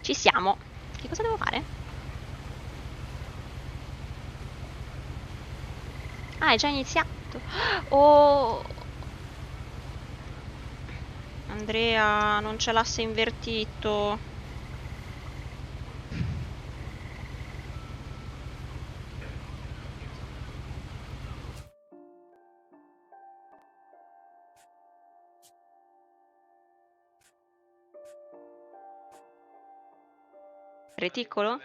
Ci siamo. Che cosa devo fare? Ah, è già iniziato. Oh! Andrea, non c'è l'asse invertito. Reticolo?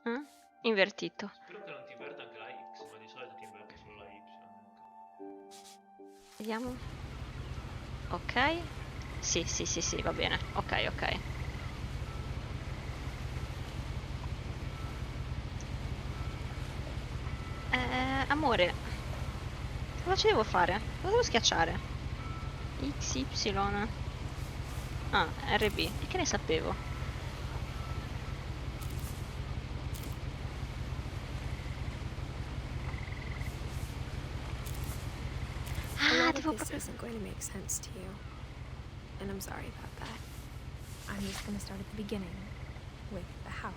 Eh? Invertito. Spero che non ti inverta anche la X, ma di solito ti inverte solo la Y. Vediamo. Ok. Sì, sì, sì, sì, va bene. Ok, ok. Amore, cosa ci devo fare? Cosa devo schiacciare? X, Y. Ah, RB. E che ne sapevo? A Ah, lot of devo this proprio... isn't going to make sense to you, and I'm sorry about that. I'm just going to start at the beginning, with the house.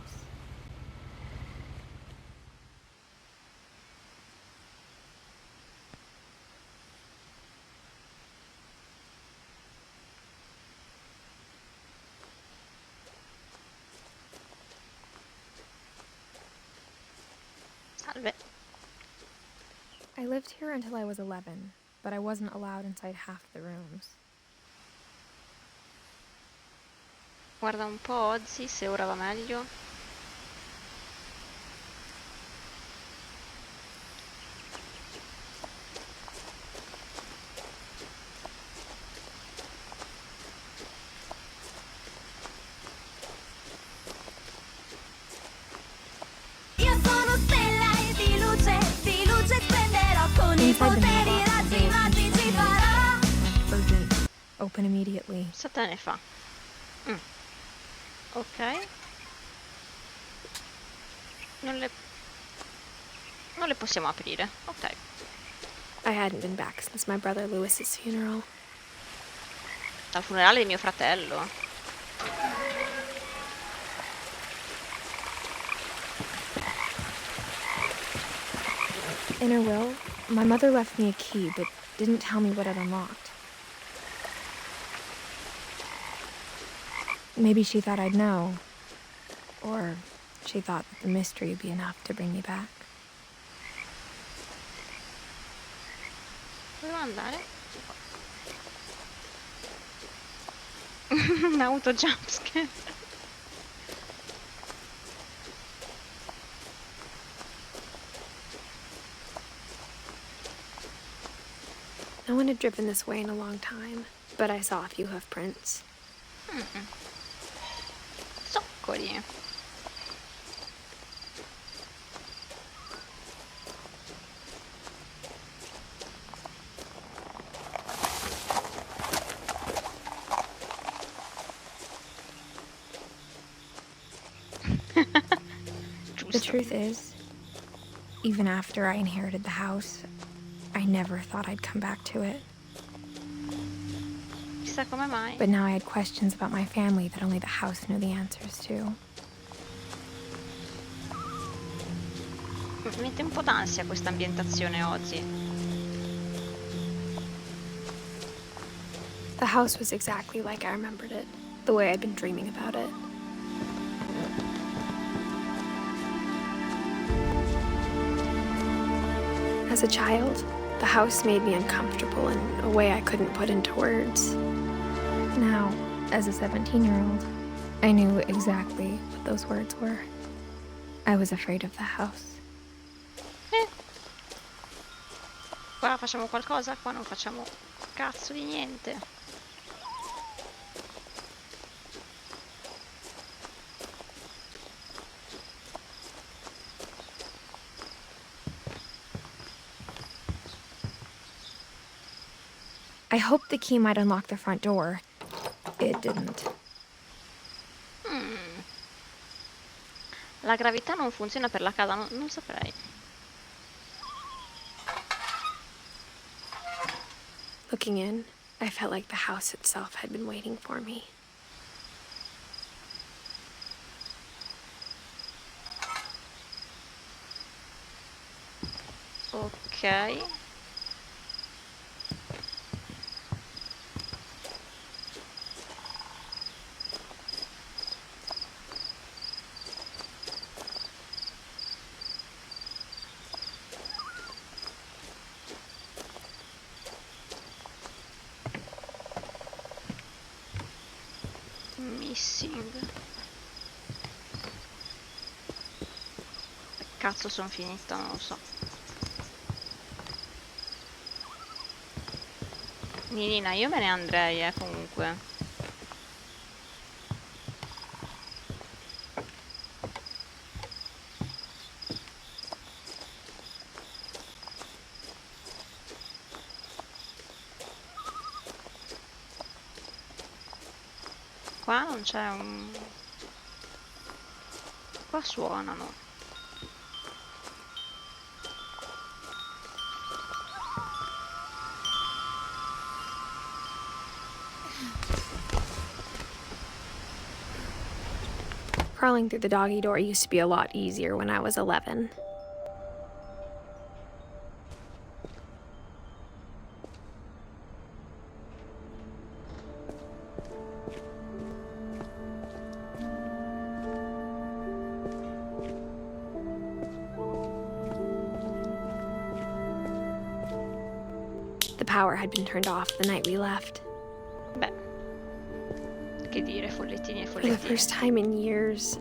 Salve. I lived here until I was 11, but I wasn't allowed inside half the rooms. Guarda un po', Ozzy, se ora va meglio. Io sono stella e di luce spenderò con i Inside the poteri mailbox, razzi there was magici something farò. urgent. Open immediately. Cosa te ne fa? Ok. Non le possiamo aprire. Ok. I hadn't been back since my brother Lewis's funeral. Dal funerale di mio fratello. In her will, my mother left me a key, but didn't tell me what it unlocked. Maybe she thought I'd know. Or she thought that the mystery would be enough to bring me back. Dove devo andare? Un auto jumpscare. No one had driven this way in a long time, but I saw a few hoof prints. Zoccoli. The Giusto. truth is, even after I inherited the house, I never thought I'd come back to it. Chissà come mai. But now I had questions about my family that only the house knew the answers to. Mi mette un po' d'ansia questa ambientazione oggi. The house was exactly like I remembered it, the way I'd been dreaming about it. As a child, the house made me uncomfortable in a way I couldn't put into words. Now, as a 17-year-old, I knew exactly what those words were. I was afraid of the house. Qua facciamo qualcosa? Qua non facciamo cazzo di niente. I hoped the key might unlock the front door. It didn't. La gravità non funziona per la casa, non saprei. Looking in, I felt like the house itself had been waiting for me. Ok. Missing. Che cazzo sono finita? Non lo so. Nina, io me ne andrei, comunque. Qua non c'è un... Qua suonano. Crawling through the doggy door used to be a lot easier when I was 11. The power had been turned off the night we left. Beh, che dire, follettini e For the follettini. first time in years,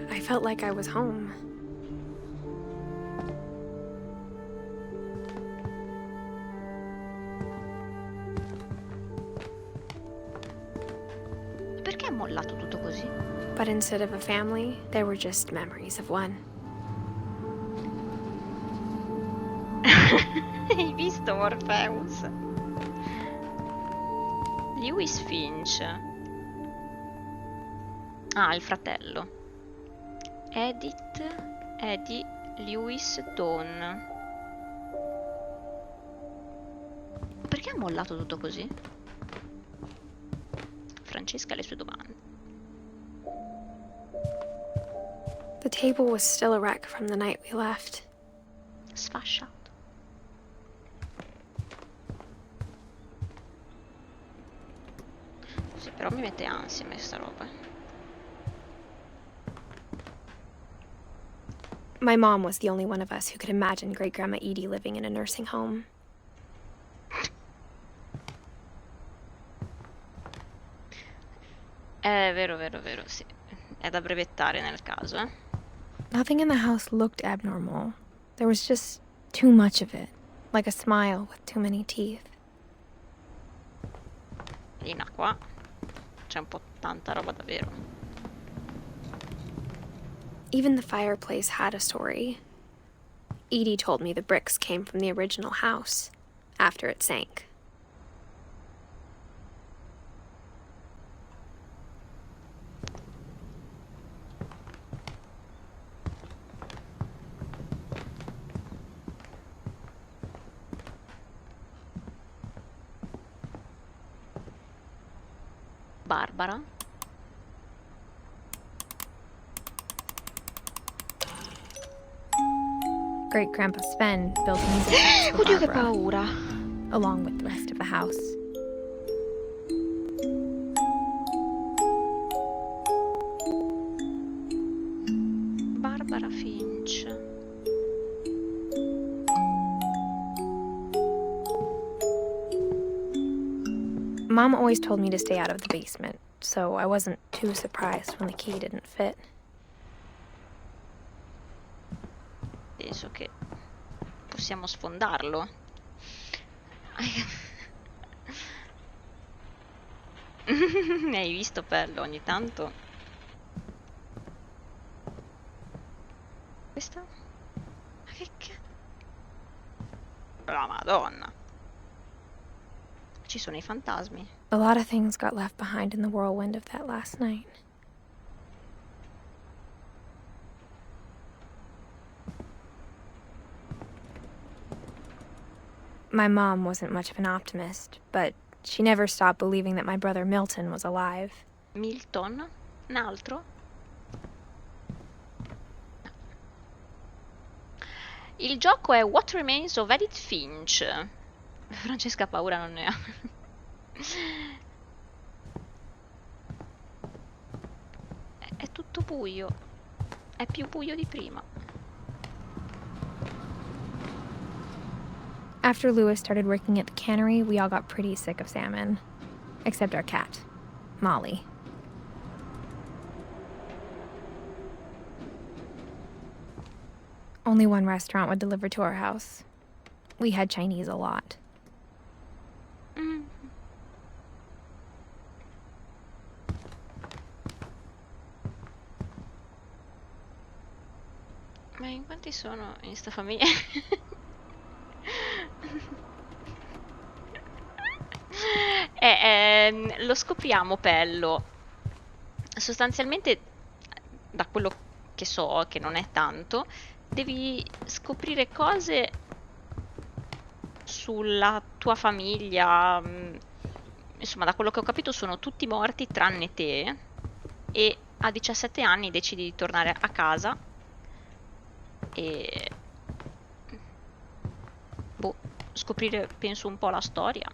I felt like I was home. Perché è mollato tutto così? But instead of a family, there were just memories of one. Hai visto Morpheus? Lewis Finch. Ah, il fratello. Edith, Eddie, Lewis, Dawn. Perché ha mollato tutto così? Francesca ha le sue domande. The table was still a wreck from the night we left. Sfasciato. Sì, però mi mette ansia questa roba. My mom was the only one of us who could imagine Great Grandma Edie living in a nursing home. Vero, vero, vero, sì. È da brevettare nel caso, eh. Nothing in the house looked abnormal. There was just too much of it, like a smile with too many teeth. Lina qua. C'è un po' tanta roba davvero. Even the fireplace had a story. Edie told me the bricks came from the original house, after it sank. Barbara. Great Grandpa Sven built a music box for Oddio che Barbara, paura. along with the rest of the house. Barbara Finch. Mom always told me to stay out of the basement, so I wasn't too surprised when the key didn't fit. Penso che possiamo sfondarlo. Hai visto Pello ogni tanto? Questa? Ma che la Madonna. Ci sono i fantasmi. A lot of things got left behind in the whirlwind of that last night. My mom wasn't much of an optimist, but she never stopped believing that my brother Milton was alive. Milton? Un altro? Il gioco è What Remains of Edith Finch. Francesca paura non ne ha. È tutto buio. È più buio di prima. After Lewis started working at the cannery, we all got pretty sick of salmon. Except our cat, Molly. Only one restaurant would deliver to our house. We had Chinese a lot. Mm. Ma in quanti sono in sta famiglia? Lo scopriamo Pello. Sostanzialmente, da quello che so, che non è tanto, devi scoprire cose sulla tua famiglia. Insomma, da quello che ho capito sono tutti morti tranne te, e a 17 anni decidi di tornare a casa e boh, scoprire, penso, un po' la storia.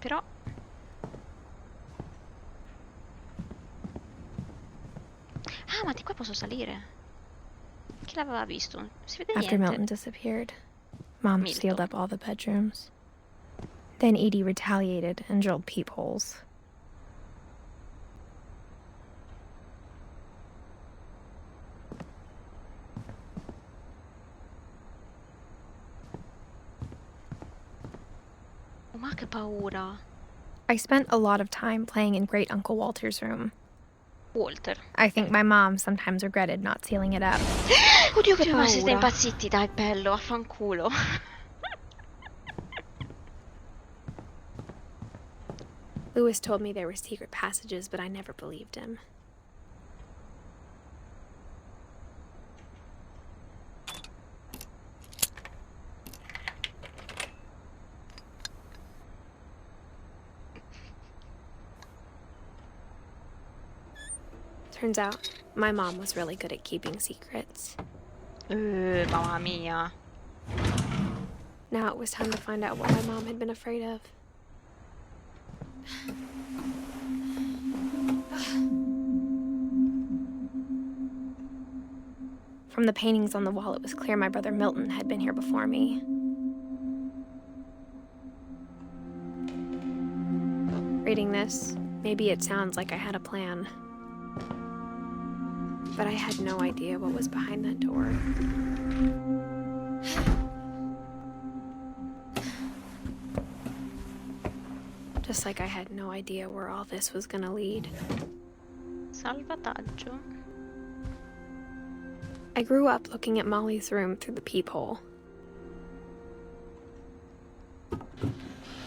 Però ma di qua posso salire. Chi l'aveva visto? Non si vede After niente. Milton disappeared, Mom Milton. sealed up all the bedrooms. Then Edie retaliated and drilled peepholes. Oh, ma che paura. I spent a lot of time playing in Great Uncle Walter's room. Walter. I think my mom sometimes regretted not sealing it up. Oddio che ma siete paura. impazziti, dai Pello, affanculo. Lewis told me there were secret passages, but I never believed him. Turns out, my mom was really good at keeping secrets. Mamma mia. Now it was time to find out what my mom had been afraid of. From the paintings on the wall, it was clear my brother Milton had been here before me. Reading this, maybe it sounds like I had a plan. But I had no idea what was behind that door. Just like I had no idea where all this was gonna lead. Salvataggio. I grew up looking at Molly's room through the peephole.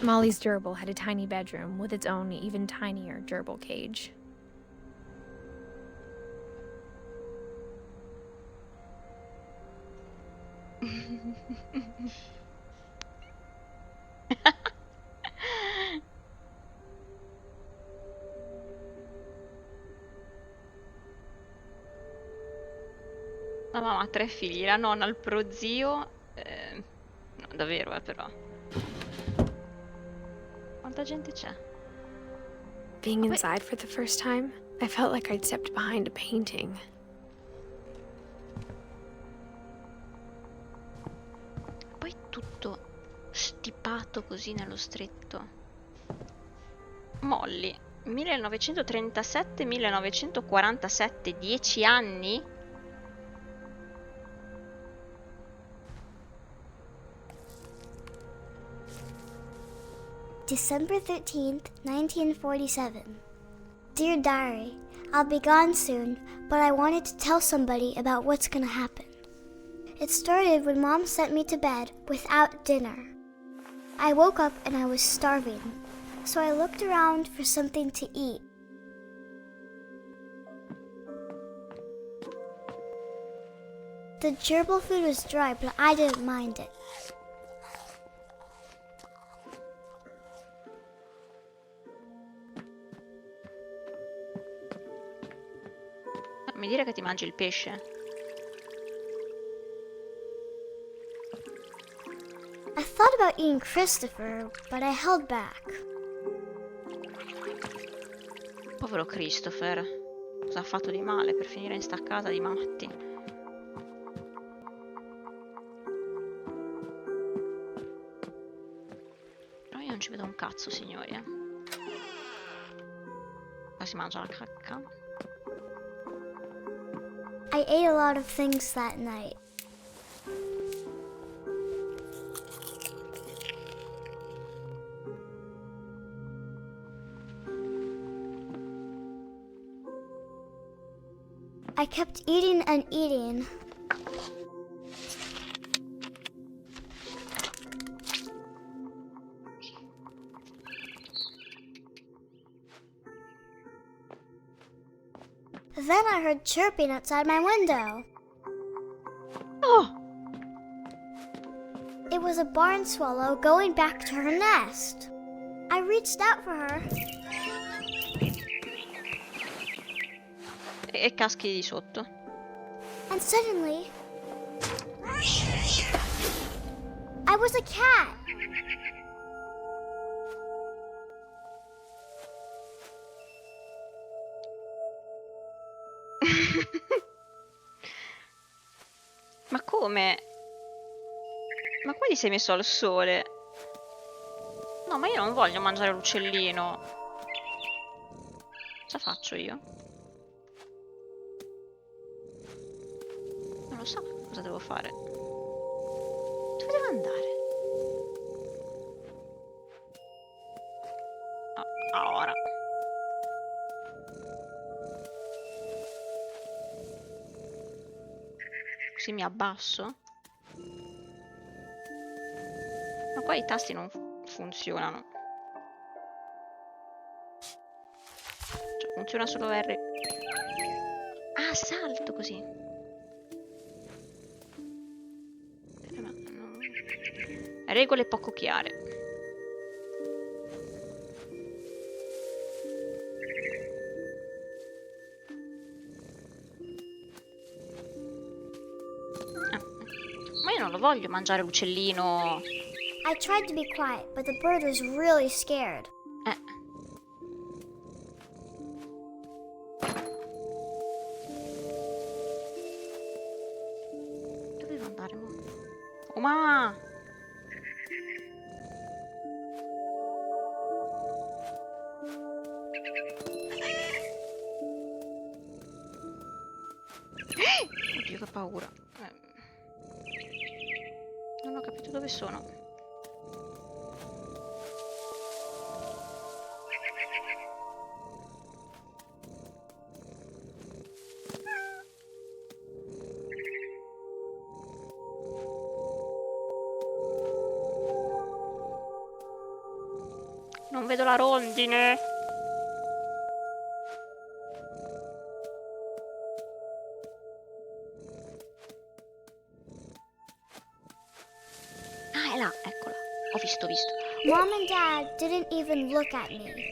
Molly's gerbil had a tiny bedroom with its own even tinier gerbil cage. La mamma ha 3 figli, la nonna, il prozio. No, davvero, però. Quanta gente c'è? Being inside for the first time, I felt like I'd stepped behind a painting. Poi tutto stipato così nello stretto. Molly, 1937-1947, 10 anni? December 13th, 1947. Dear Diary, I'll be gone soon, but I wanted to tell somebody about what's gonna happen. It started when Mom sent me to bed without dinner. I woke up and I was starving, so I looked around for something to eat. The gerbil food was dry, but I didn't mind it. mi dire che ti mangi il pesce? I thought about eating Christopher, but I held back. Povero Christopher. Cosa ha fatto di male per finire in sta casa di matti? Però io non ci vedo un cazzo, signori, eh. Qua si mangia la cacca. I ate a lot of things that night. I kept eating and eating. Then I heard chirping outside my window. Oh! It was a barn swallow going back to her nest. I reached out for her. E caschi di sotto. And suddenly, I was a cat. Ma come? Ma qua ti sei messo al sole? No, ma io non voglio mangiare l'uccellino. Cosa faccio io? Non lo so cosa devo fare. Dove devo andare? Ah, ora. Così mi abbasso. Ma qua i tasti non funzionano. Cioè, funziona solo R. Ah, salto così. Ma no. Regole poco chiare. Ma io non lo voglio mangiare l'uccellino. I tried to be quiet, but the bird was really scared. Dove devo andare mo? Oh mamma! Oddio, che paura. Non ho capito dove sono. Non vedo la rondine. Ah, è là, eccola. Ho visto. Mom and Dad didn't even look at me.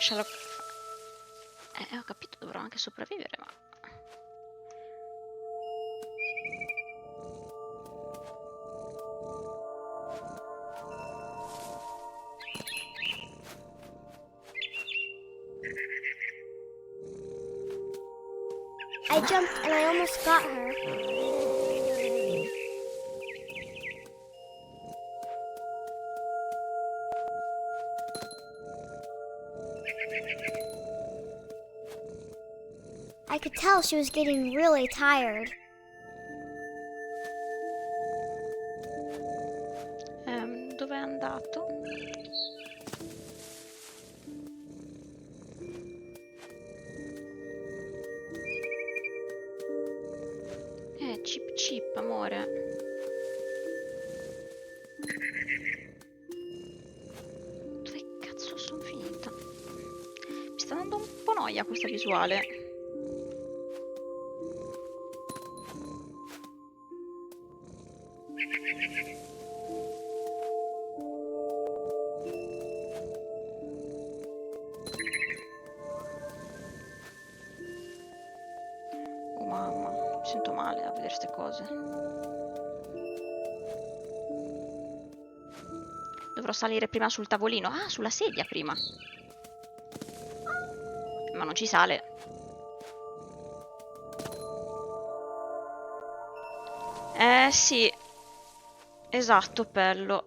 Sherlock... ho capito, dovrò anche sopravvivere, ma... I jumped and I almost got her. I could tell she was getting really tired. Dove è andato? noia questa visuale. Oh mamma, mi sento male a vedere queste cose. Dovrò salire prima sul tavolino. Ah, sulla sedia prima. Ma non ci sale. Sì. Esatto, bello.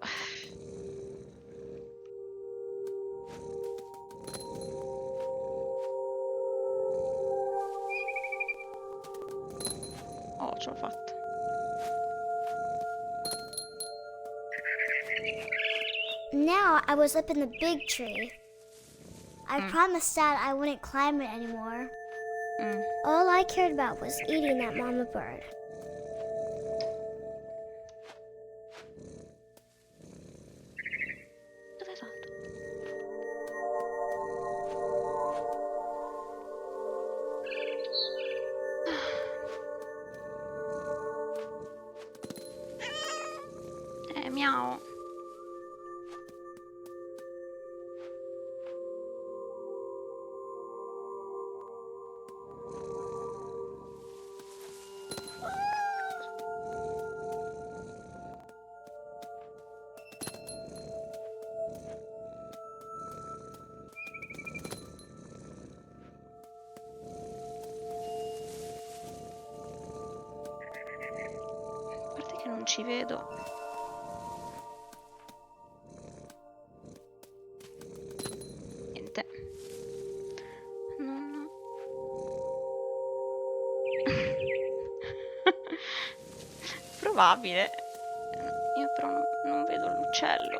Oh, ce l'ho fatta. Now I was up in the big tree. I promised Dad I wouldn't climb it anymore. All I cared about was eating that mama bird. Dove vado? Miau. A parte che non ci vedo. Niente. No. Probabile. Io però non vedo l'uccello.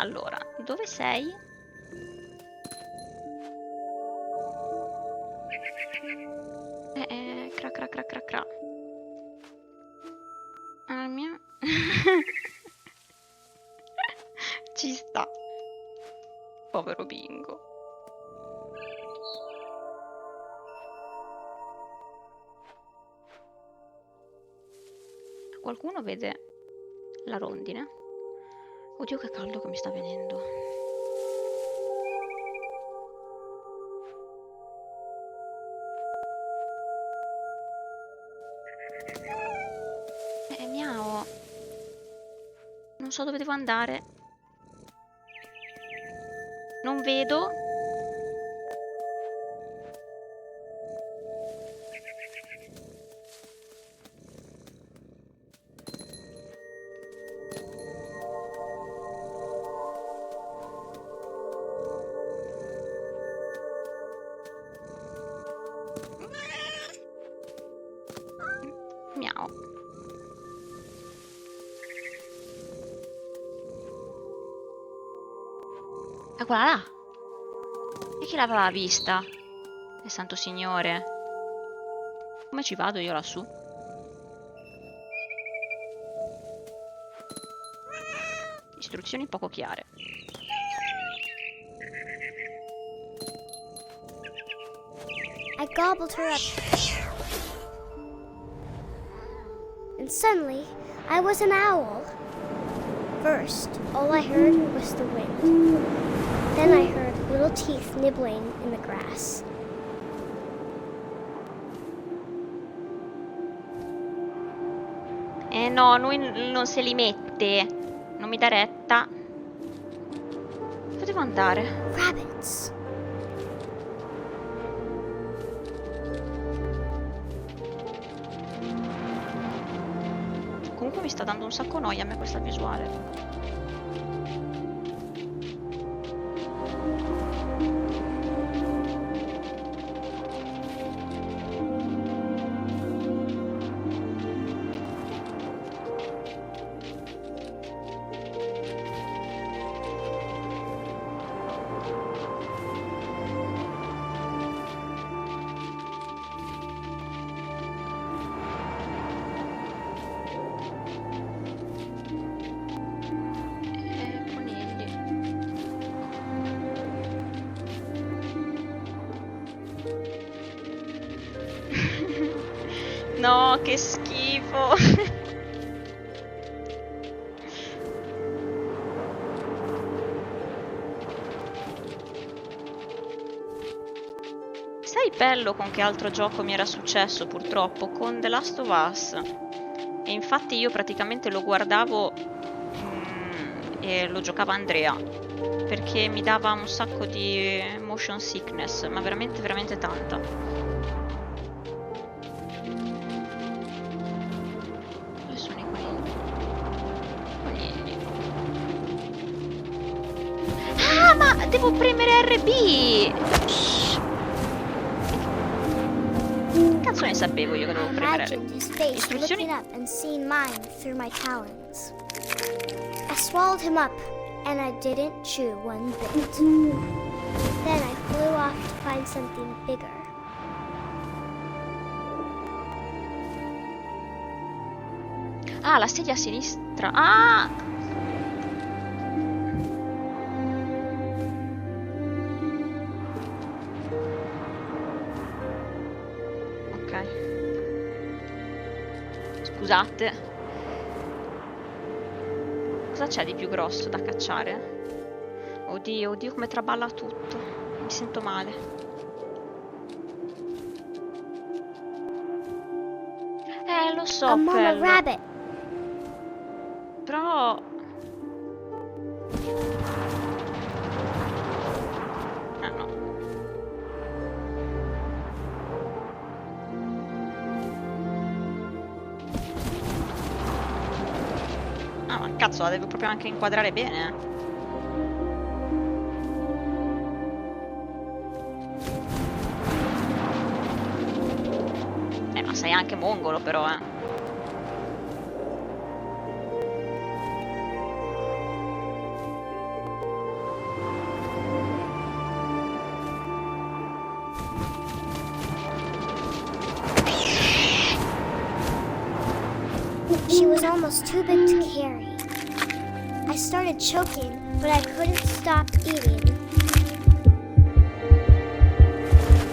Allora, dove sei? Cra cra cra cra cra. Ah, mia. Ci sta. Povero Bingo. Qualcuno vede la rondine? Oddio che caldo che mi sta venendo. Miau. Non so dove devo andare. Non vedo. Miau. Eccola là. E chi l'aveva vista? Il santo signore. Come ci vado io lassù? Istruzioni poco chiare. I gobbled her up. And suddenly, I was an owl. First, all I heard was the wind. Then I heard little teeth nibbling in the grass. No, lui non se li mette. Non mi dà retta. Dove devo andare? Rabbits. Comunque mi sta dando un sacco noia a me questa visuale. Conigli. No, che schifo. Sai bello con che altro gioco mi era successo purtroppo? Con The Last of Us. E infatti io praticamente lo guardavo e lo giocava Andrea. Perché mi dava un sacco di motion sickness, ma veramente veramente tanta. Dove sono i conigli? Conigli. Ah, ma devo premere RB! Cazzo ne sapevo io che dovevo premere Imagined RB. his face Istruzioni? looking up and seeing mine through my talons. I swallowed him up, and I didn't chew one bit. Then I flew off to find something bigger. Ah, la sedia a sinistra. Ah! Ok. Scusate. Cosa c'è di più grosso da cacciare? Oddio, oddio come traballa tutto. Mi sento male. Lo so, A mama Pello. rabbit. Però... Ah no. Ah, ma cazzo, la devo proprio anche inquadrare bene. Ma sei anche mongolo però, She was almost too big to carry. I started choking, but I couldn't stop eating.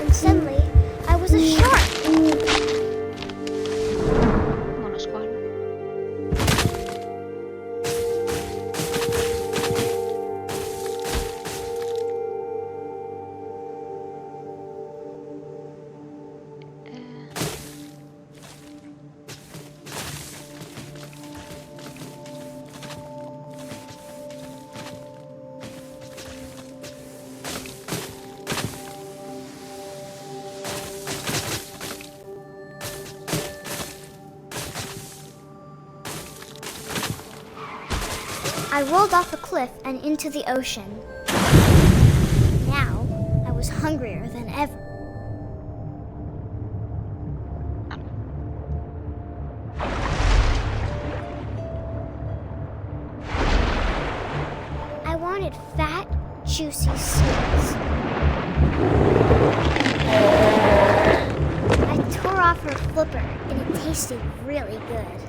And suddenly, I was a shark. Uno squalo. I rolled off a cliff and into the ocean. Now, I was hungrier than ever. I wanted fat, juicy seeds. I tore off her flipper, and it tasted really good.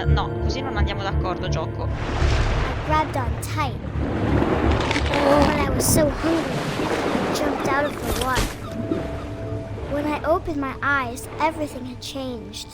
No, così non andiamo d'accordo, gioco. I grabbed on tight. When I was so hungry, I jumped out of the water. When I opened my eyes, everything had changed.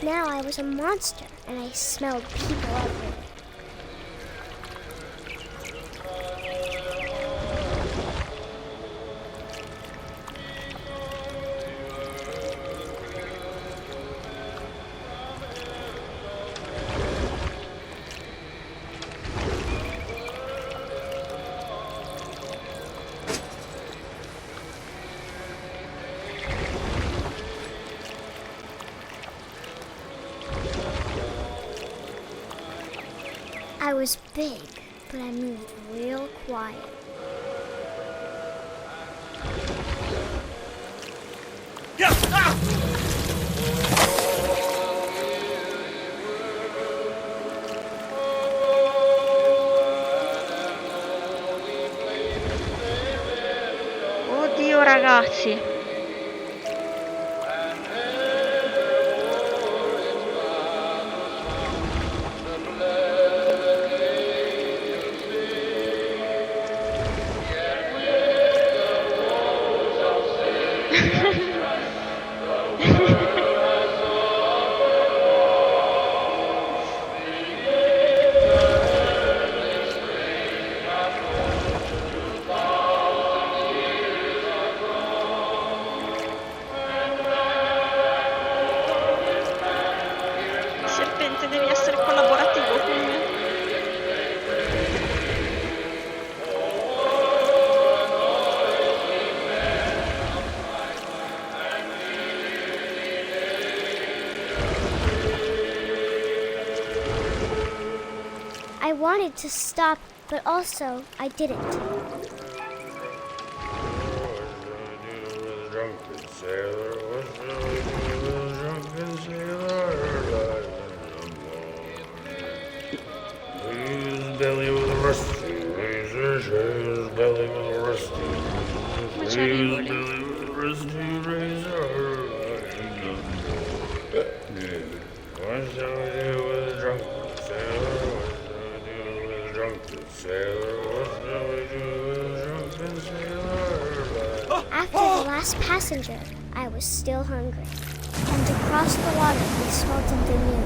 Now I was a monster, and I smelled people everywhere. I was big, but I moved real quiet. Oddio ragazzi. Serpente, devi essere collaborativo con me. I wanted to stop, but also I didn't. Come ci arrivo lì? After the last passenger, I was still hungry. And to cross the water, we smelt something new.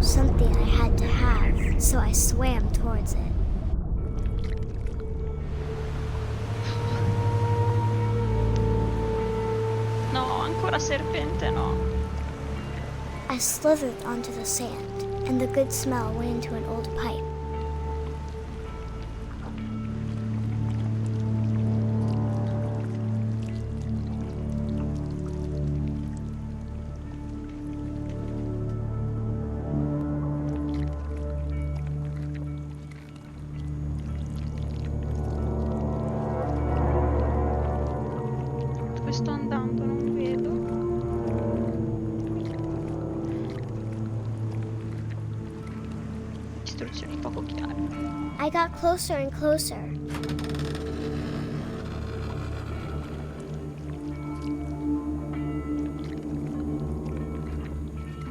Something I had to have, so I swam towards it. No, ancora serpente no. I slithered onto the sand, and the good smell went into an old pipe. Dove sto andando? Non vedo. Istruzioni poco chiare. I got closer and closer.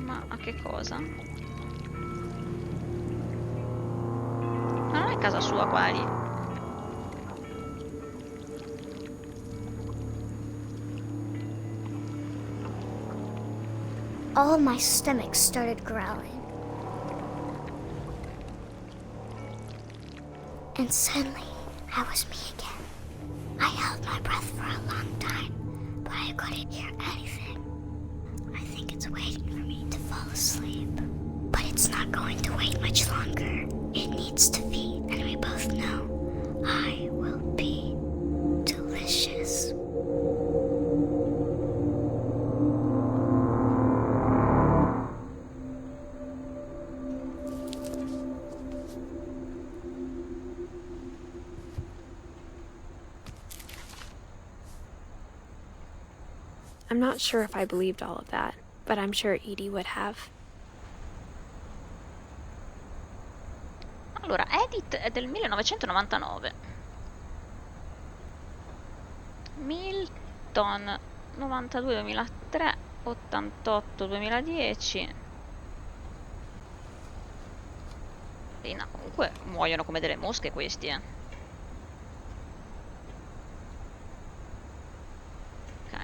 Ma a che cosa? Ma non è casa sua qua lì. All my stomach started growling. And suddenly, I was me again. I held my breath for a long time, but I couldn't hear anything. I think it's waiting for me to fall asleep. But it's not going to wait much longer. It needs to feed, and we both know I will be delicious. I'm not sure if I believed all of that, but I'm sure Edie would have. Allora, Edith è del 1999. Milton 92-2003, 88-2010. E no, comunque muoiono come delle mosche questi, Ok.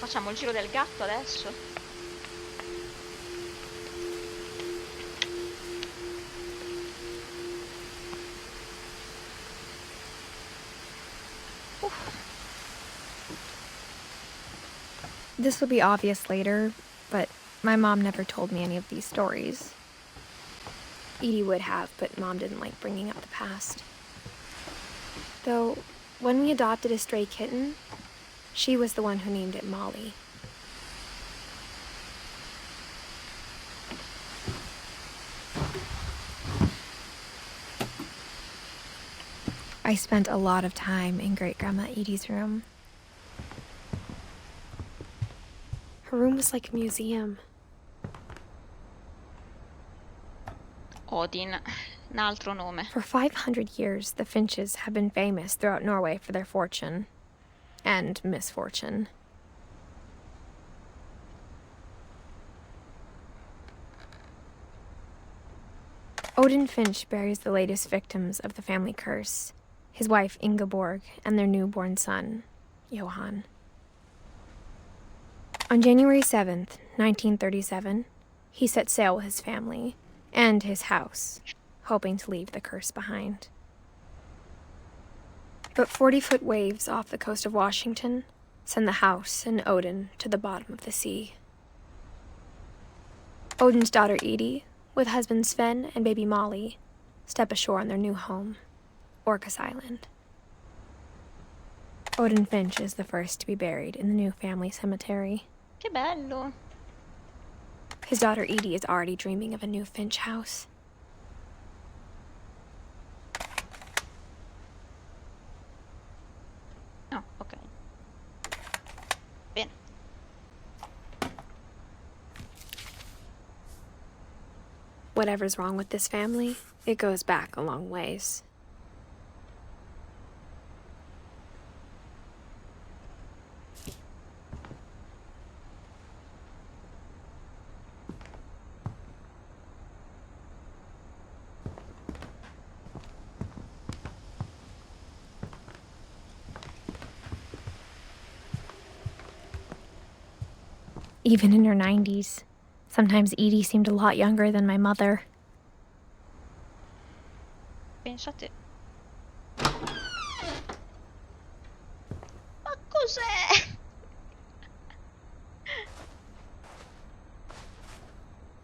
Facciamo il giro del gatto adesso? This will be obvious later, but my mom never told me any of these stories. Edie would have, but Mom didn't like bringing up the past. Though, when we adopted a stray kitten, she was the one who named it Molly. I spent a lot of time in Great-Grandma Edie's room. Her room was like a museum. Odin, un altro nome. For 500 years, the Finches have been famous throughout Norway for their fortune and misfortune. Odin Finch buries the latest victims of the family curse, his wife Ingeborg and their newborn son, Johan. On January 7th, 1937, he set sail with his family and his house, hoping to leave the curse behind. But 40-foot waves off the coast of Washington send the house and Odin to the bottom of the sea. Odin's daughter Edie, with husband Sven and baby Molly, step ashore on their new home, Orcas Island. Odin Finch is the first to be buried in the new family cemetery. Che bello! His daughter Edie is already dreaming of a new Finch house. Oh, ok. Bene. Whatever's wrong with this family, it goes back a long ways. Even in her 90s, sometimes Edie seemed a lot younger than my mother. Pensa a te. Ma cos'è?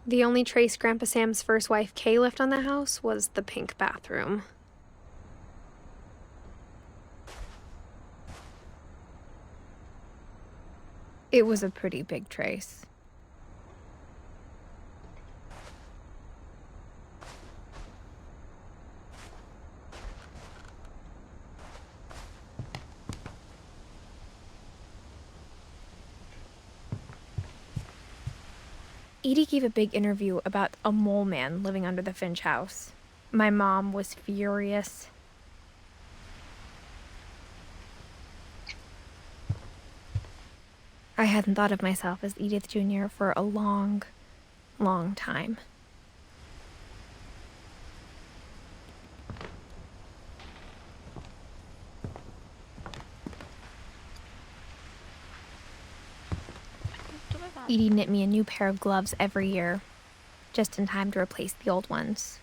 The only trace Grandpa Sam's first wife Kay left on the house was the pink bathroom. It was a pretty big trace. Edie gave a big interview about a mole man living under the Finch house. My mom was furious. I hadn't thought of myself as Edith Jr. for a long, long time. Dove vado? Edie knit me a new pair of gloves every year, just in time to replace the old ones.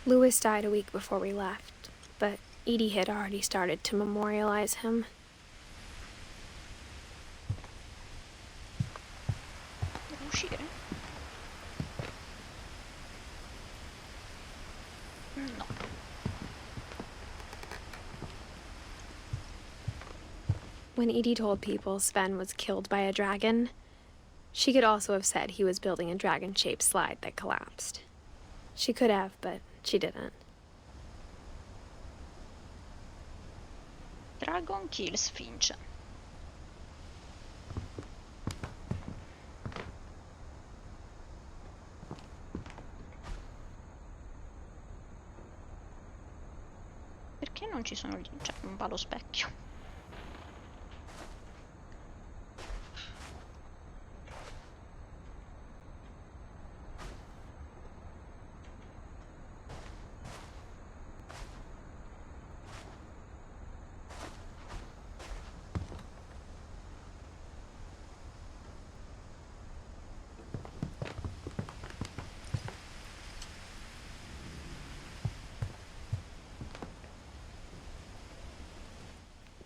Louis died a week before we left, but Edie had already started to memorialize him. Devo uscire? No. When Edie told people Sven was killed by a dragon, she could also have said he was building a dragon-shaped slide that collapsed. She could have, but she didn't. Dragon kills Finch. Perché non ci sono gli... cioè, non va lo specchio.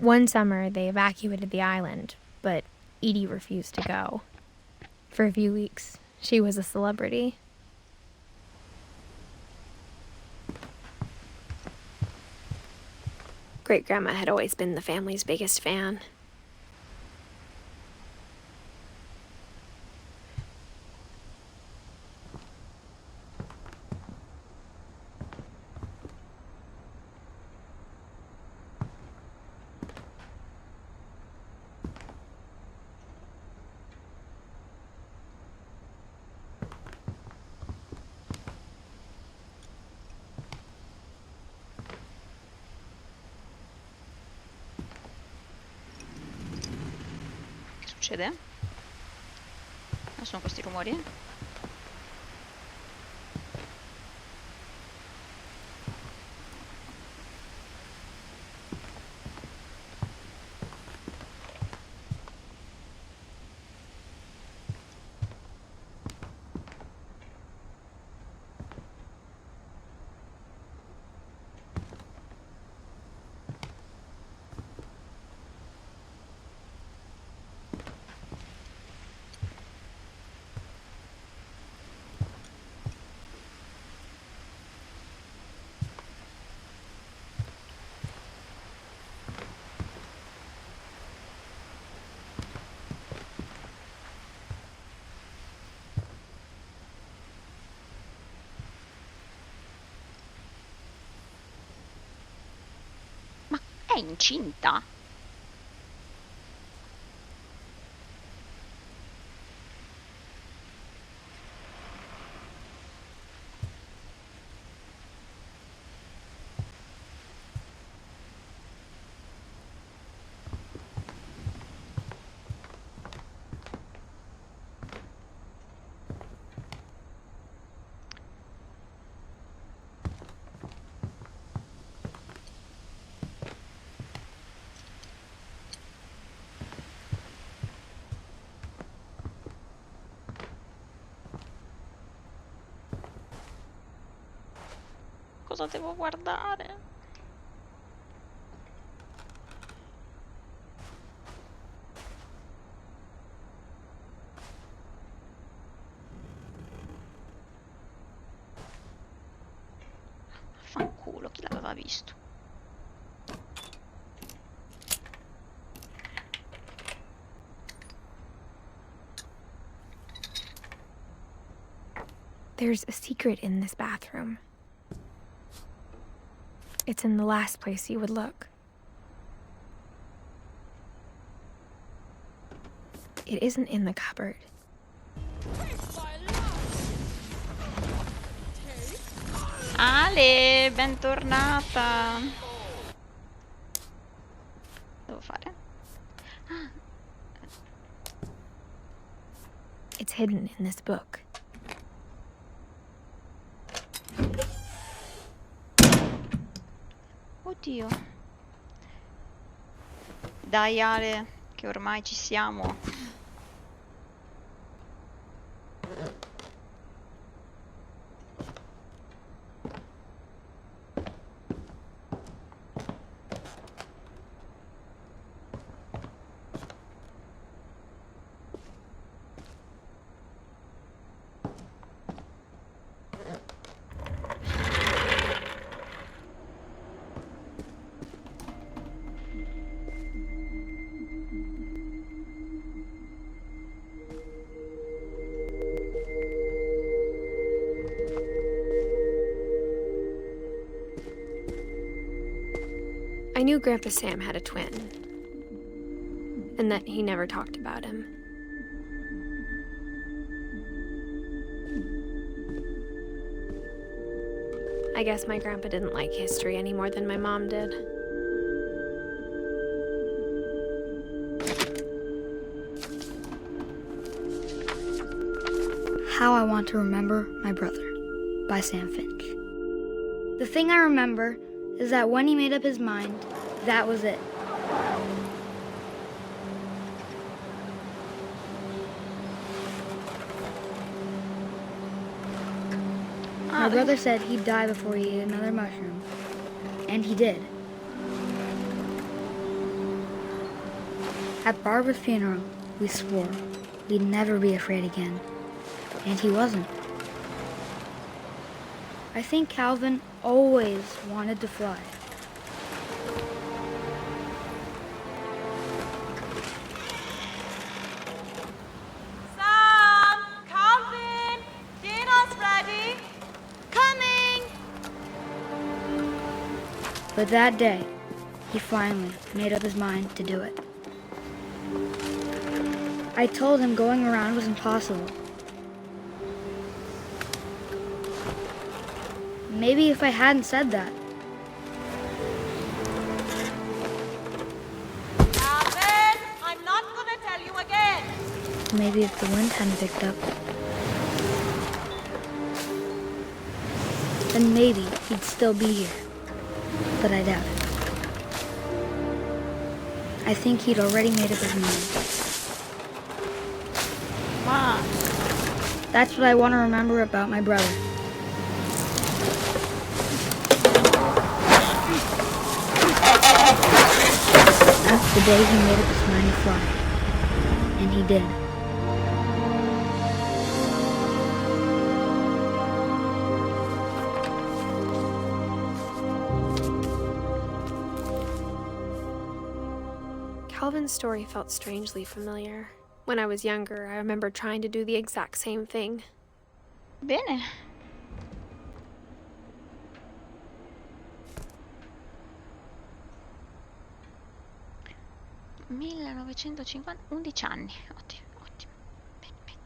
One summer, they evacuated the island, but Edie refused to go. For a few weeks, she was a celebrity. Great-grandma had always been the family's biggest fan. Che succede? Cosa sono questi rumori? Ma è incinta? Cosa devo guardare? Fanculo, chi l'aveva visto? There's a secret in this bathroom. It's in the last place you would look. It isn't in the cupboard. Ale, bentornata. Devo fare? Ah, It's hidden in this book. oddio. Dai Ale, che ormai ci siamo. I knew Grandpa Sam had a twin, and that he never talked about him. I guess my grandpa didn't like history any more than my mom did. How I Want to Remember My Brother by Sam Finch. The thing I remember is that when he made up his mind, that was it. My brother said he'd die before he ate another mushroom, and he did. At Barbara's funeral, we swore we'd never be afraid again. And he wasn't. I think Calvin always wanted to fly. Sam! Calvin! Dinner's ready! Coming! But that day, he finally made up his mind to do it. I told him going around was impossible. Maybe if I hadn't said that. Calvin! I'm not gonna tell you again! Maybe if the wind hadn't picked up. Then maybe he'd still be here. But I doubt it. I think he'd already made up his mind. Ma, That's what I want to remember about my brother. That's the day he made up his mind to fly. And he did. Calvin's story felt strangely familiar. When I was younger, I remember trying to do the exact same thing. bene. (1950) 11 anni. Ottimo, ottimo. Bene, bene.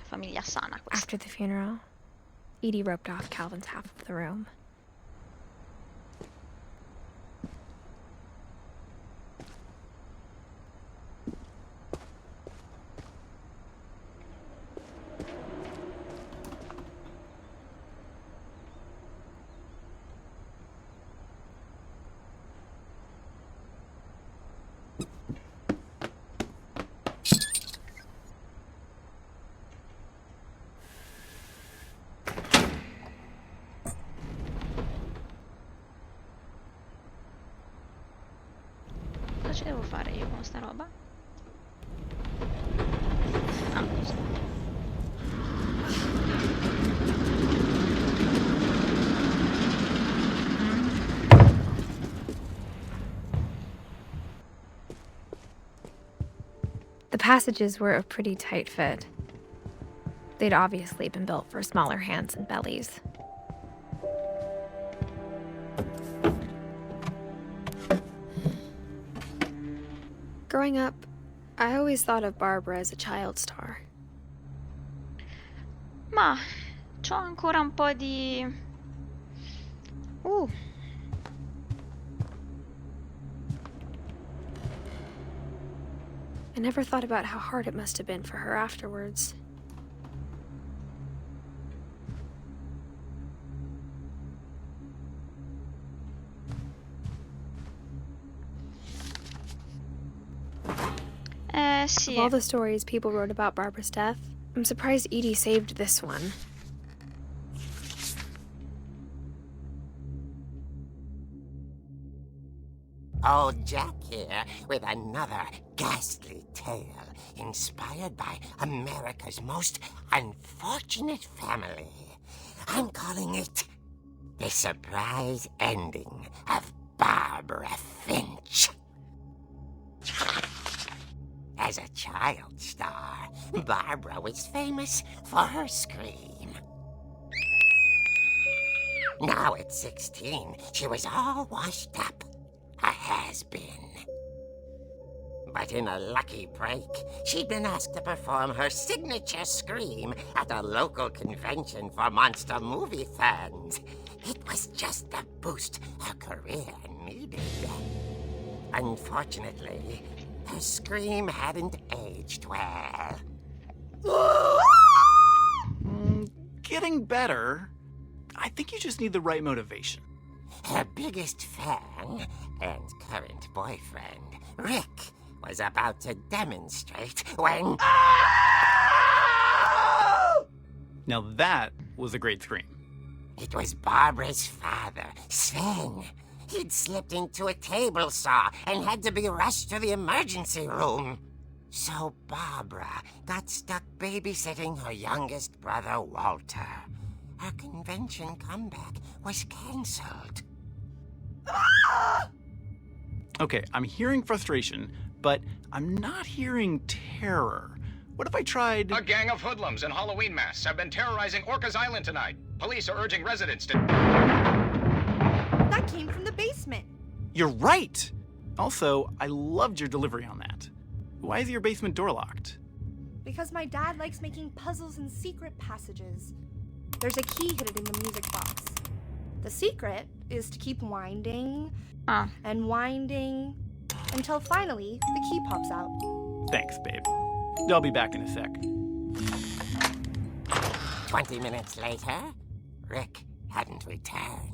Famiglia sana questa. After the funeral, Edie roped off Calvin's half of the room. Cosa ci devo fare io con sta roba? Ah, scusa. The passages were a pretty tight fit. They'd obviously been built for smaller hands and bellies. Growing up, I always thought of Barbara as a child star. Ma c'ho ancora un po' di... I never thought about how hard it must have been for her afterwards. Sì. Of all the stories people wrote about Barbara's death, I'm surprised Edie saved this one. Old Jack here with another ghastly tale inspired by America's most unfortunate family. I'm calling it The Surprise Ending of Barbara Finch. As a child star, Barbara was famous for her scream. Now at 16, she was all washed up. A has-been. But in a lucky break, she'd been asked to perform her signature scream at a local convention for monster movie fans. It was just the boost her career needed. Unfortunately, her scream hadn't aged well. Getting better. I think you just need the right motivation. Her biggest fan and current boyfriend, Rick, was about to demonstrate when... Now that was a great scream. It was Barbara's father, Sven. He'd slipped into a table saw and had to be rushed to the emergency room. So Barbara got stuck babysitting her youngest brother, Walter. Her convention comeback was cancelled. Okay, I'm hearing frustration, but I'm not hearing terror. What if I tried... A gang of hoodlums in Halloween masks have been terrorizing Orcas Island tonight. Police are urging residents to... That came from the basement. You're right! Also, I loved your delivery on that. Why is your basement door locked? Because my dad likes making puzzles and secret passages. There's a key hidden in the music box. The secret is to keep winding and winding until finally the key pops out. Thanks, babe. I'll be back in a sec. 20 minutes later, Rick hadn't returned.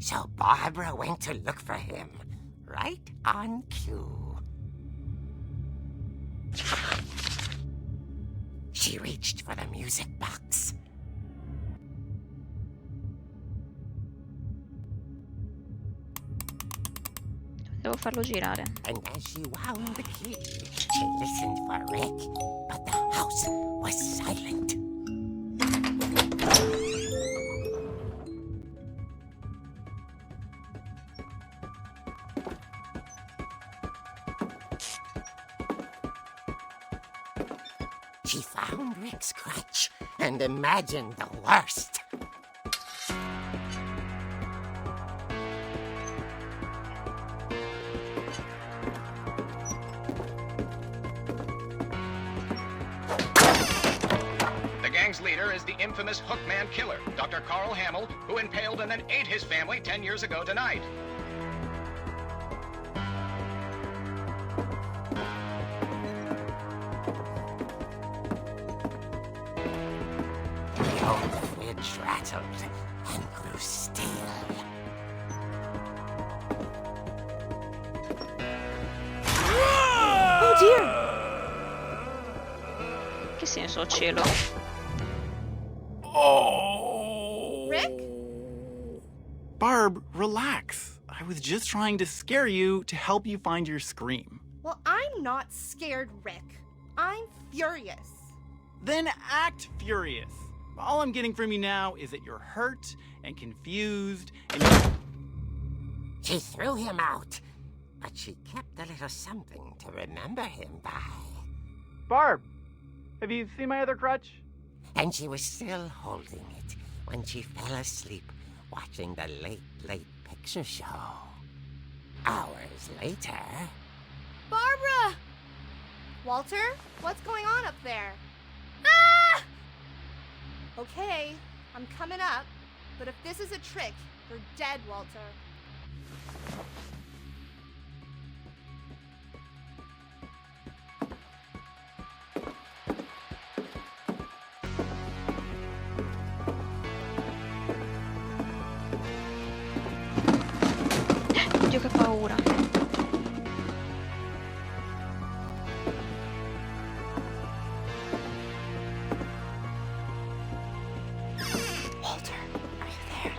So Barbara went to look for him, right on cue. She reached for the music box. Devo farlo girare. And as she wound the key, she listened for Rick, but the house was silent. She found Rick's crutch and imagined the worst. The gang's leader is the infamous Hookman killer, Dr. Carl Hamill, who impaled and then ate his family 10 years ago tonight. The old fridge rattled and grew still. Oh dear! Che senso ho cielo? Oh! Rick? Barb, relax. I was just trying to scare you to help you find your scream. Well, I'm not scared, Rick. I'm furious. Then act furious. All I'm getting from you now is that you're hurt and confused and... She threw him out, but she kept a little something to remember him by. Barb, have you seen my other crutch? And she was still holding it when she fell asleep watching the late picture show. Hours later... Barbara! Walter, what's going on up there? Ah! Okay, I'm coming up, but if this is a trick, you're dead, Walter. Oddio che paura. Walter, are you there?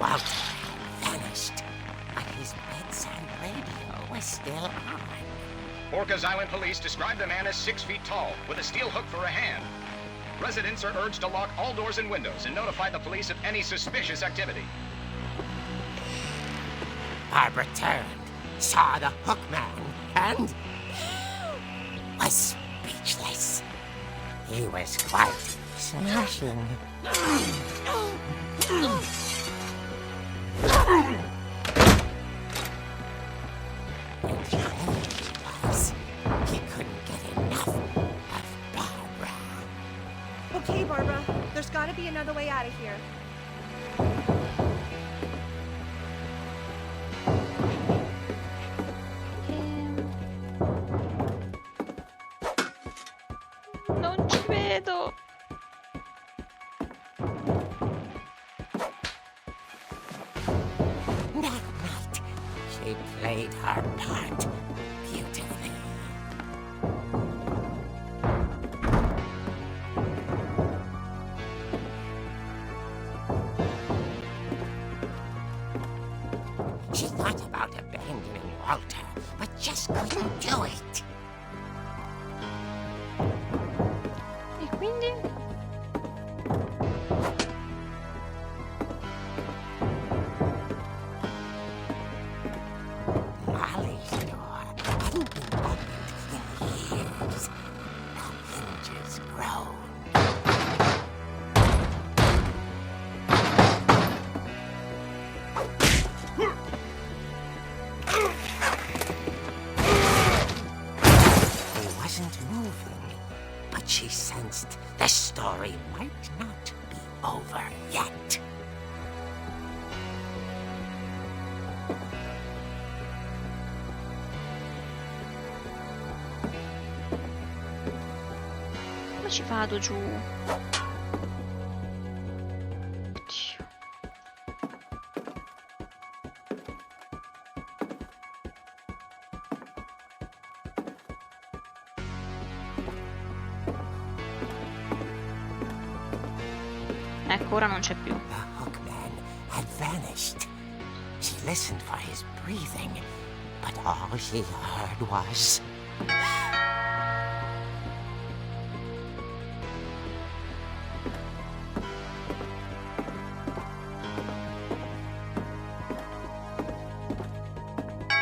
Walter had vanished, but his bedside radio was still on. Orcas Island police describe the man as 6 feet tall, with a steel hook for a hand. Residents are urged to lock all doors and windows and notify the police of any suspicious activity. Barbara turned, saw the hook man, and was speechless. He was quite smashing. And he was. He couldn't get enough of Barbara. Okay, Barbara, there's gotta be another way out of here. Non ci vedo. That night, she played her part beautifully. wasn't moving, but she sensed the story might not be over yet. Come ci vado giù? Oddio. Ecco, ora non c'è più. The hookman had vanished. She listened for his breathing, but all she heard was...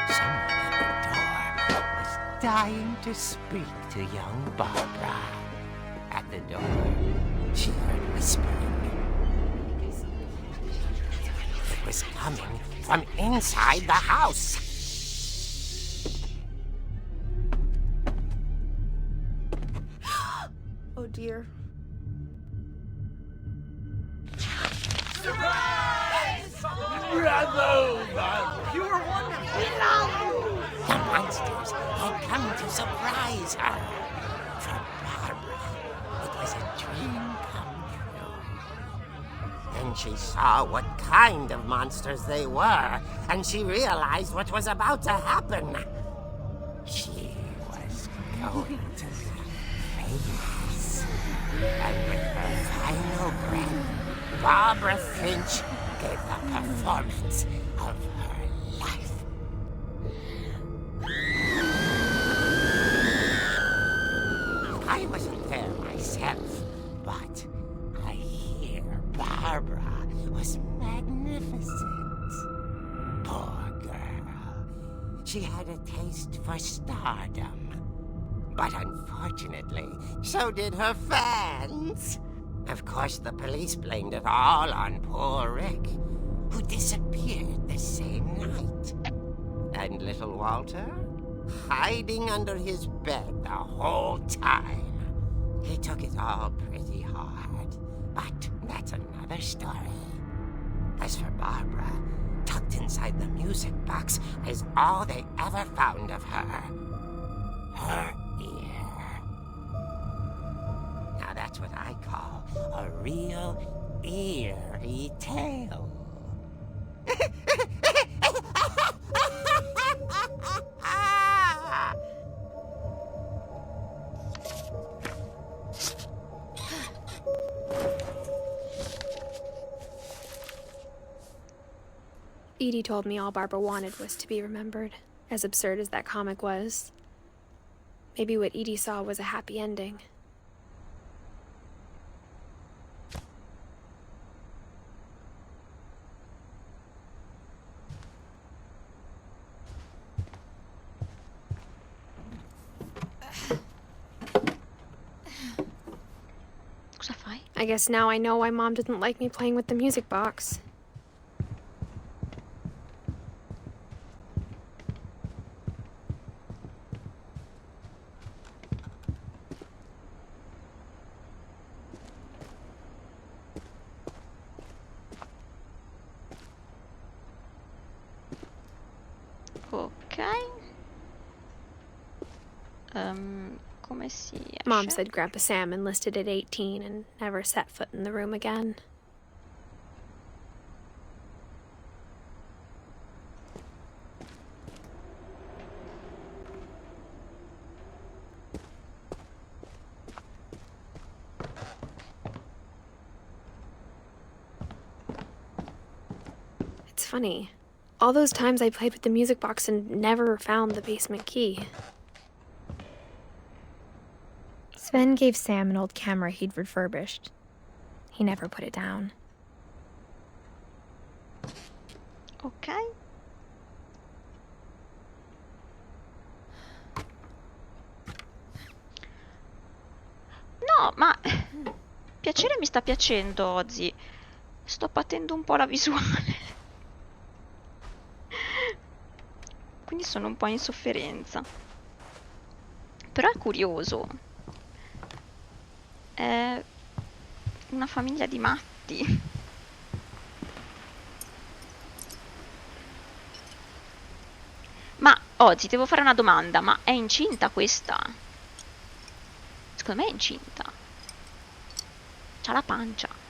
Someone at the door was dying to speak to young Barbara. At the door, she heard whispering. It was coming from inside the house. Oh dear. Pure wonderful. The monsters had come to surprise her. For Barbara, it was a dream come true. Then she saw what kind of monsters they were, and she realized what was about to happen. She was going to be famous. And with her final breath, Barbara Finch gave the performance of her life. I wasn't there myself, but I hear Barbara was magnificent. Poor girl. She had a taste for stardom. But unfortunately, so did her fans. Of course, the police blamed it all on poor Rick, who disappeared the same night. And little Walter, hiding under his bed the whole time. He took it all pretty hard, but that's another story. As for Barbara, tucked inside the music box is all they ever found of her. Her ear. Now that's what I call a real eerie tale. Edie told me all Barbara wanted was to be remembered, as absurd as that comic was. Maybe what Edie saw was a happy ending. Cosa fai? I guess now I know why Mom didn't like me playing with the music box. Come si esce? Mom said Grandpa Sam enlisted at 18 and never set foot in the room again. It's funny. All those times I played with the music box and never found the basement key. Sven gave Sam an old camera he'd refurbished. He never put it down. Ok. No, ma piacere mi sta piacendo oggi. Sto patendo un po' la visuale. Quindi sono un po' in sofferenza. però è curioso. È una famiglia di matti. Ma oggi devo fare una domanda, ma è incinta questa? Secondo me è incinta. C'ha la pancia.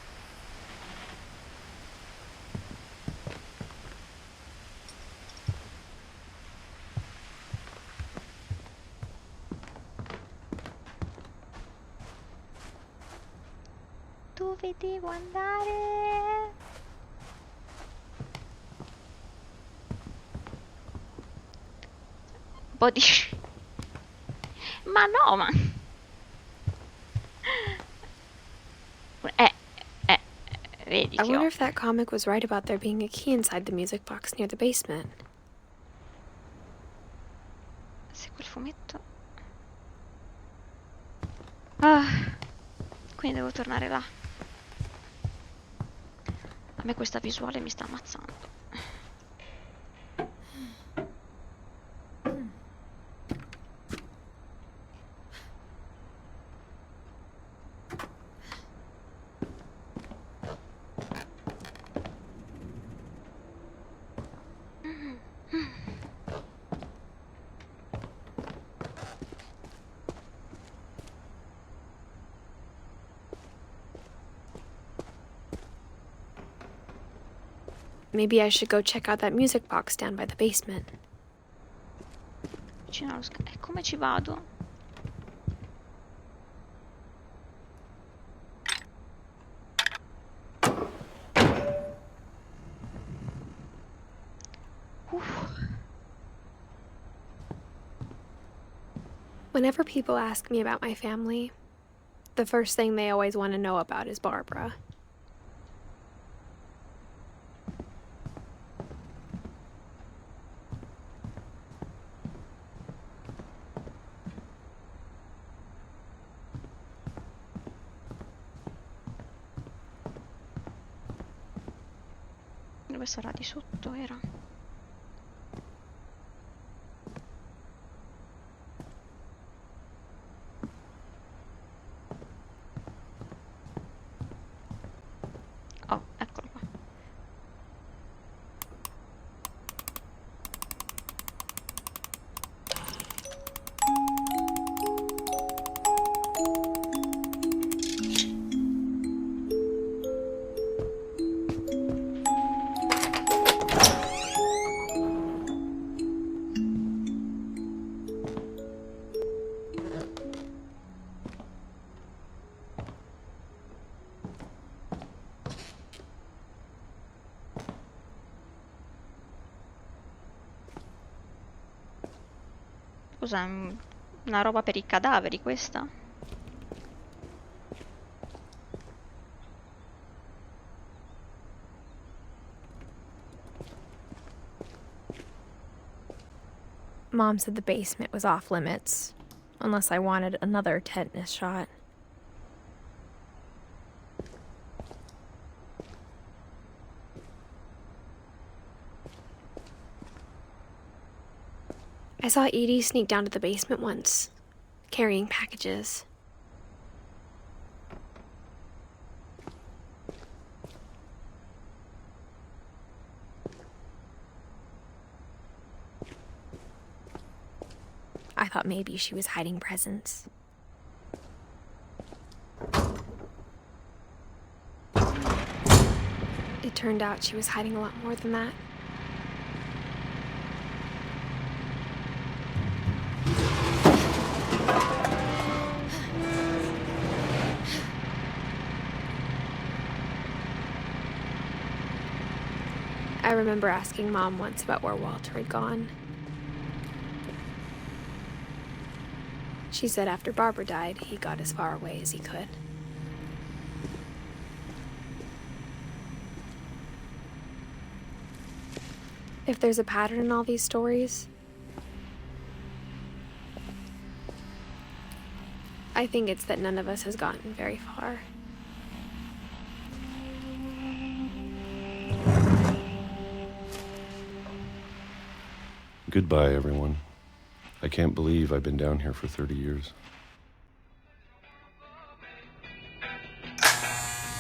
Dove devo andare? Un po' di... Ma no, ma... Vedi I che wonder ho... if that comic was right about there being a key inside the music box near the basement. Se quel fumetto... Ah, quindi devo tornare là. A me questa visuale mi sta ammazzando. Maybe I should go check out that music box down by the basement. Vicino allo schermo. E come ci vado? Whenever people ask me about my family, the first thing they always want to know about is Barbara. Dove sarà? Di sotto era? Oh, eccolo qua. Cos'è? Una roba per i cadaveri questa? Mom said the basement was off limits, unless I wanted another tetanus shot. I saw Edie sneak down to the basement once, carrying packages. I thought maybe she was hiding presents. It turned out she was hiding a lot more than that. I remember asking Mom once about where Walter had gone. She said after Barbara died, he got as far away as he could. If there's a pattern in all these stories, I think it's that none of us has gotten very far. Goodbye, everyone. I can't believe I've been down here for 30 years.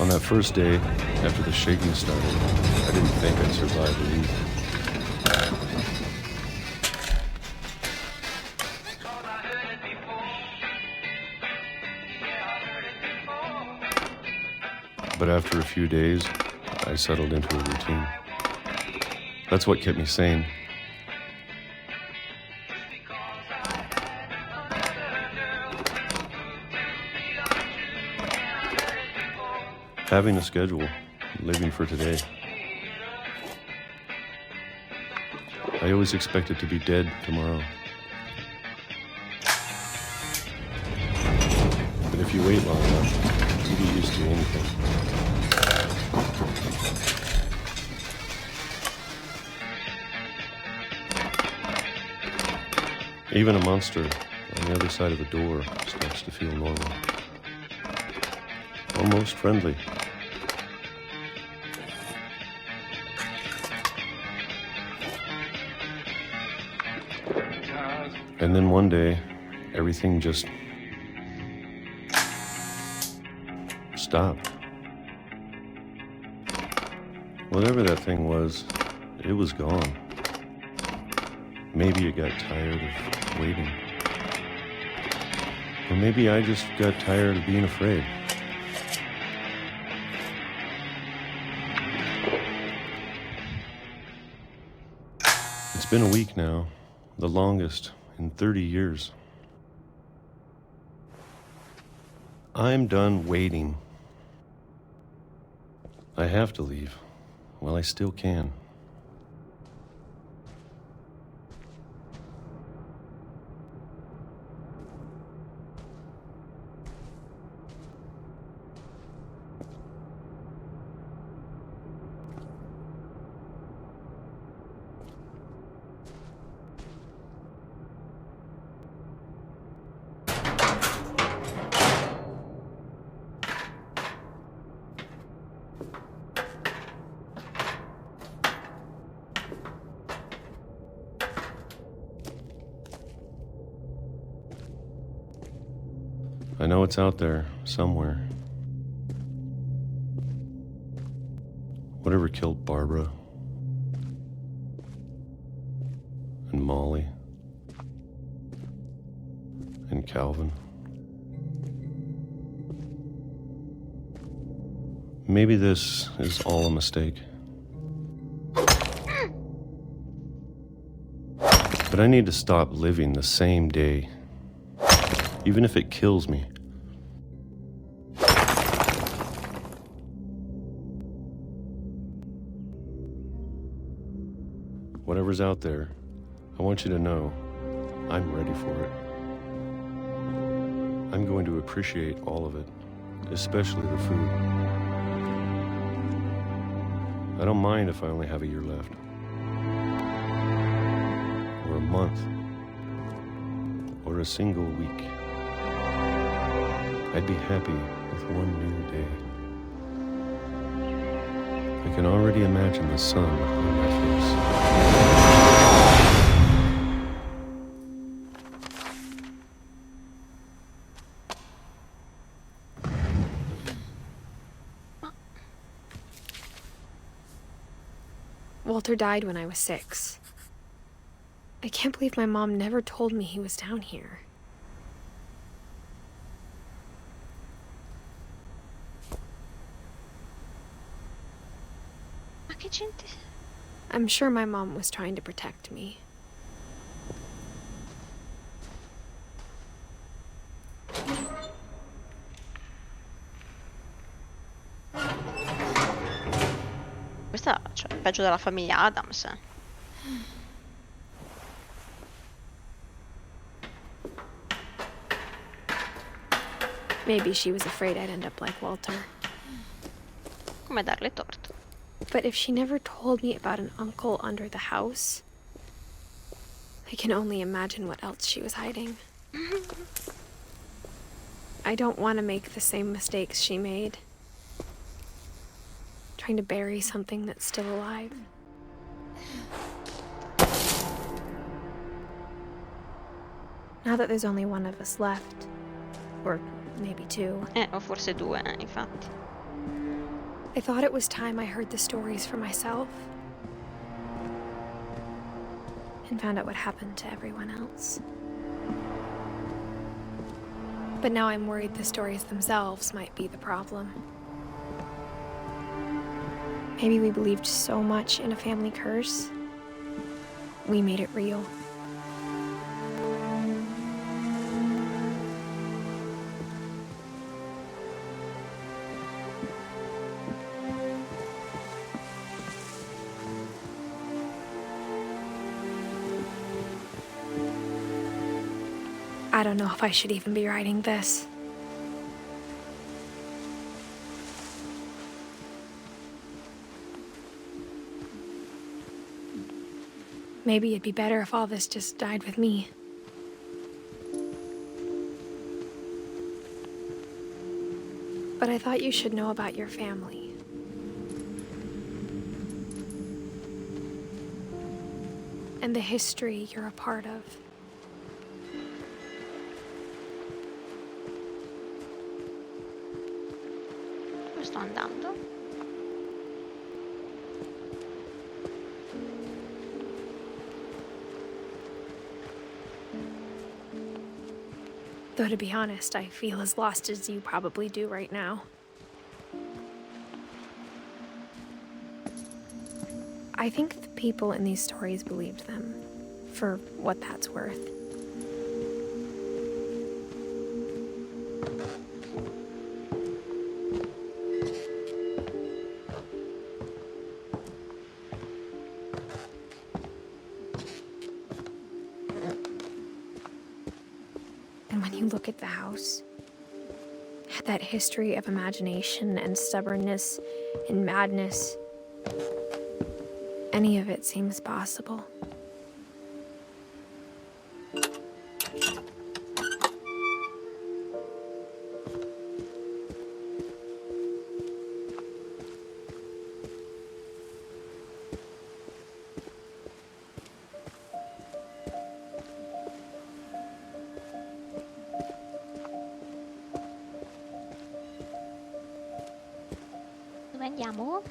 On that first day, after the shaking started, I didn't think I'd survive a week. But after a few days, I settled into a routine. That's what kept me sane. Having a schedule, living for today. I always expected to be dead tomorrow. But if you wait long enough, you get used to anything. Even a monster on the other side of the door starts to feel normal. Almost friendly. And then one day, everything just stopped. Whatever that thing was, it was gone. Maybe it got tired of waiting. Or maybe I just got tired of being afraid. It's been a week now, the longest in 30 years. I'm done waiting. I have to leave while I still can. I know it's out there, somewhere. Whatever killed Barbara and Molly and Calvin. Maybe this is all a mistake. But I need to stop living the same day, even if it kills me. Whatever's out there, I want you to know I'm ready for it. I'm going to appreciate all of it, especially the food. I don't mind if I only have a year left. Or a month. Or a single week. I'd be happy with one new day. I can already imagine the sun on my face. Walter died when I was 6. I can't believe my mom never told me he was down here. I'm sure my mom was trying to protect me. Questa, cioè, è peggio della famiglia Adams. Maybe she was afraid I'd end up like Walter. Come darle torto. But if she never told me about an uncle under the house, I can only imagine what else she was hiding. I don't want to make the same mistakes she made. Trying to bury something that's still alive. Now that there's only one of us left, or maybe two. O forse due, infatti. I thought it was time I heard the stories for myself. And found out what happened to everyone else. But now I'm worried the stories themselves might be the problem. Maybe we believed so much in a family curse, we made it real. I don't know if I should even be writing this. Maybe it'd be better if all this just died with me. But I thought you should know about your family. And the history you're a part of. Sto andando. Though to be honest, I feel as lost as you probably do right now. I think the people in these stories believed them, for what that's worth. And when you look at the house, that history of imagination and stubbornness and madness, any of it seems possible. Dove andiamo?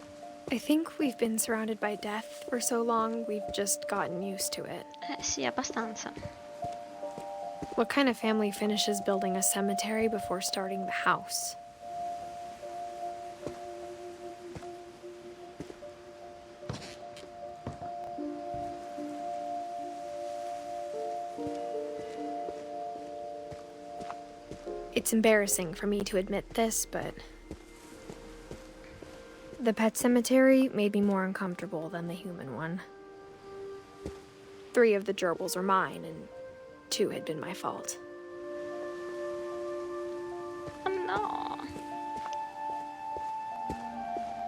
I think we've been surrounded by death for so long, we've just gotten used to it. Sì, abbastanza. What kind of family finishes building a cemetery before starting the house? It's embarrassing for me to admit this, but the pet cemetery made me more uncomfortable than the human one. 3 of the gerbils are mine, and 2 had been my fault. No.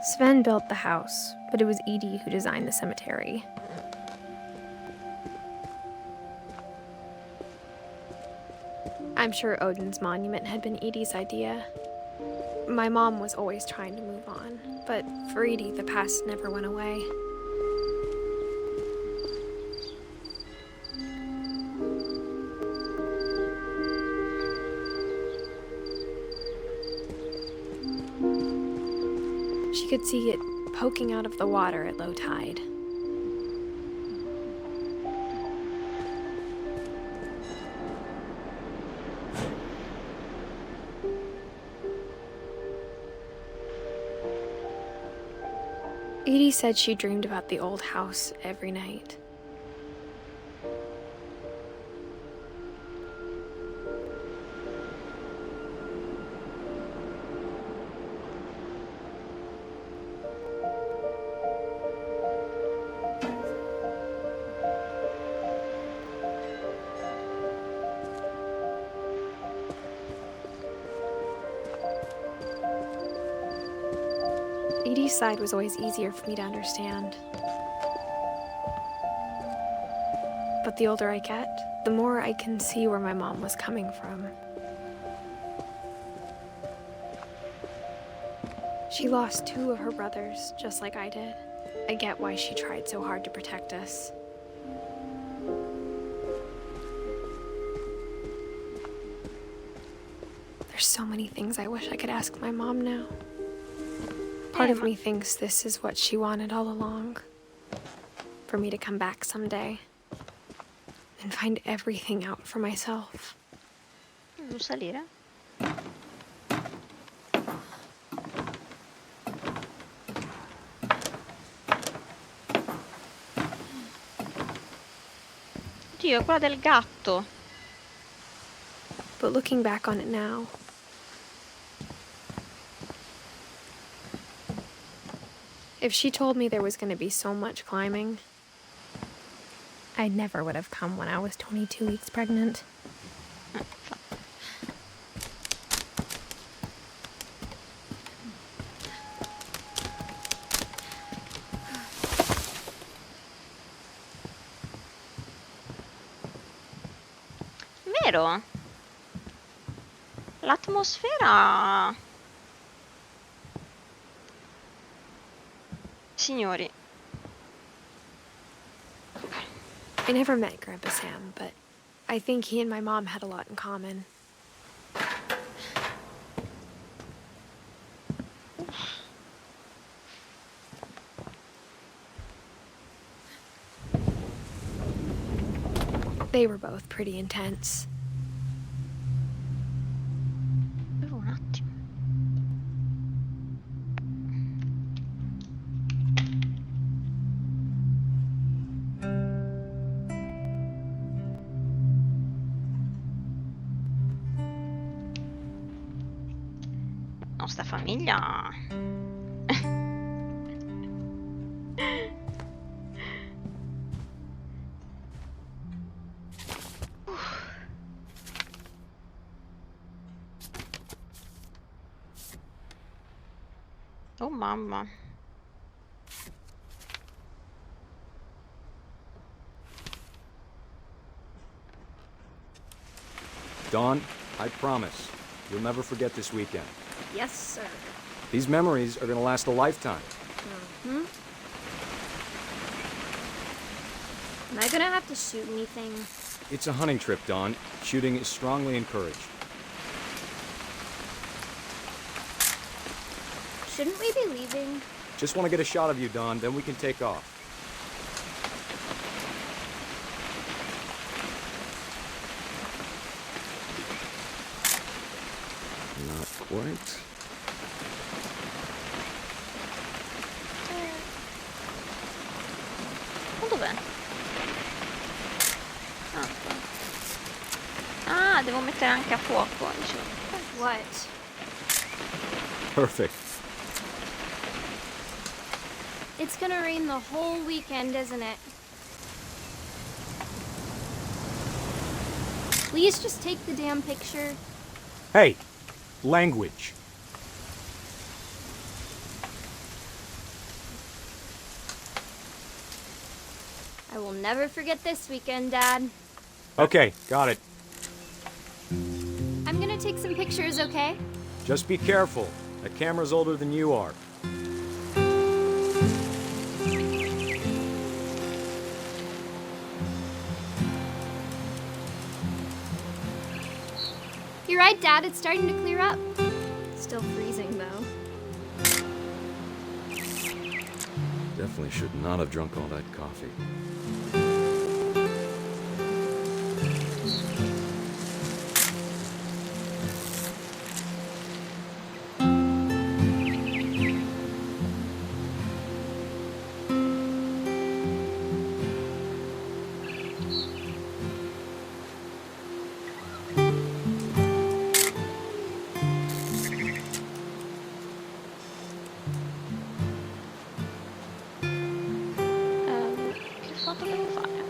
Sven built the house, but it was Edith who designed the cemetery. I'm sure Odin's monument had been Edith's idea. My mom was always trying to move on, but for Edith, the past never went away. She could see it poking out of the water at low tide. Edith said she dreamed about the old house every night. Edith's side was always easier for me to understand. But the older I get, the more I can see where my mom was coming from. She lost 2 of her brothers, just like I did. I get why she tried so hard to protect us. There's so many things I wish I could ask my mom now. Part of me thinks this is what she wanted all along. For me to come back someday and find everything out for myself. Devo salire? Oddio, è quella del gatto. But looking back on it now, if she told me there was going to be so much climbing, I never would have come when I was 22 weeks pregnant. Vero? L'atmosfera... Signori. I never met Grandpa Sam, but I think he and my mom had a lot in common. They were both pretty intense. Un attimo. Nostra famiglia. Oh mamma. Dawn, I promise, you'll never forget this weekend. Yes, sir. These memories are gonna last a lifetime. Mm-hmm. Am I gonna have to shoot anything? It's a hunting trip, Dawn. Shooting is strongly encouraged. Shouldn't we be leaving? Just want to get a shot of you, Dawn, then we can take off. Not quite. Dov'è? Ah, devo mettere anche a fuoco, dicevo. What? Perfect. It's gonna rain the whole weekend, isn't it? Please just take the damn picture. Hey, language. I will never forget this weekend, Dad. Okay, got it. I'm gonna take some pictures, okay? Just be careful. That camera's older than you are. You're right, Dad. It's starting to clear up. Still freezing, though. Definitely should not have drunk all that coffee. Che foto devo fare?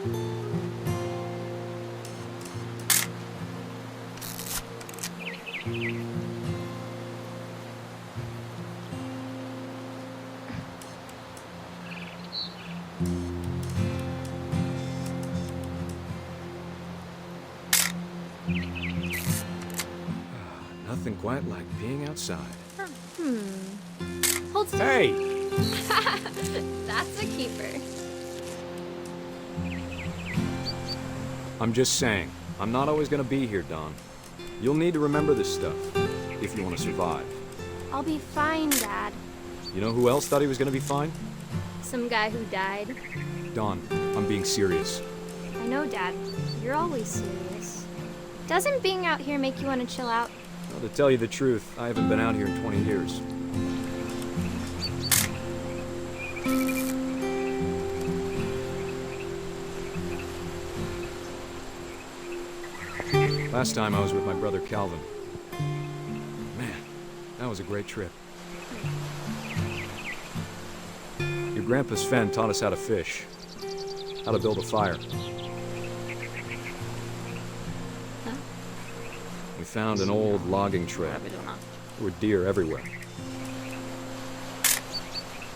Nothing quite like being outside. Hold still. Hey! That's a keeper. I'm just saying, I'm not always gonna be here, Dawn. You'll need to remember this stuff. if you want to survive. I'll be fine, Dad. You know who else thought he was going to be fine? Some guy who died. Dawn, I'm being serious. I know, Dad. You're always serious. Doesn't being out here make you want to chill out? Well, to tell you the truth, I haven't been out here in 20 years. Last time I was with my brother Calvin. Man, that was a great trip. Your grandpa Sven taught us how to fish, how to build a fire. We found an old logging trail. There were deer everywhere.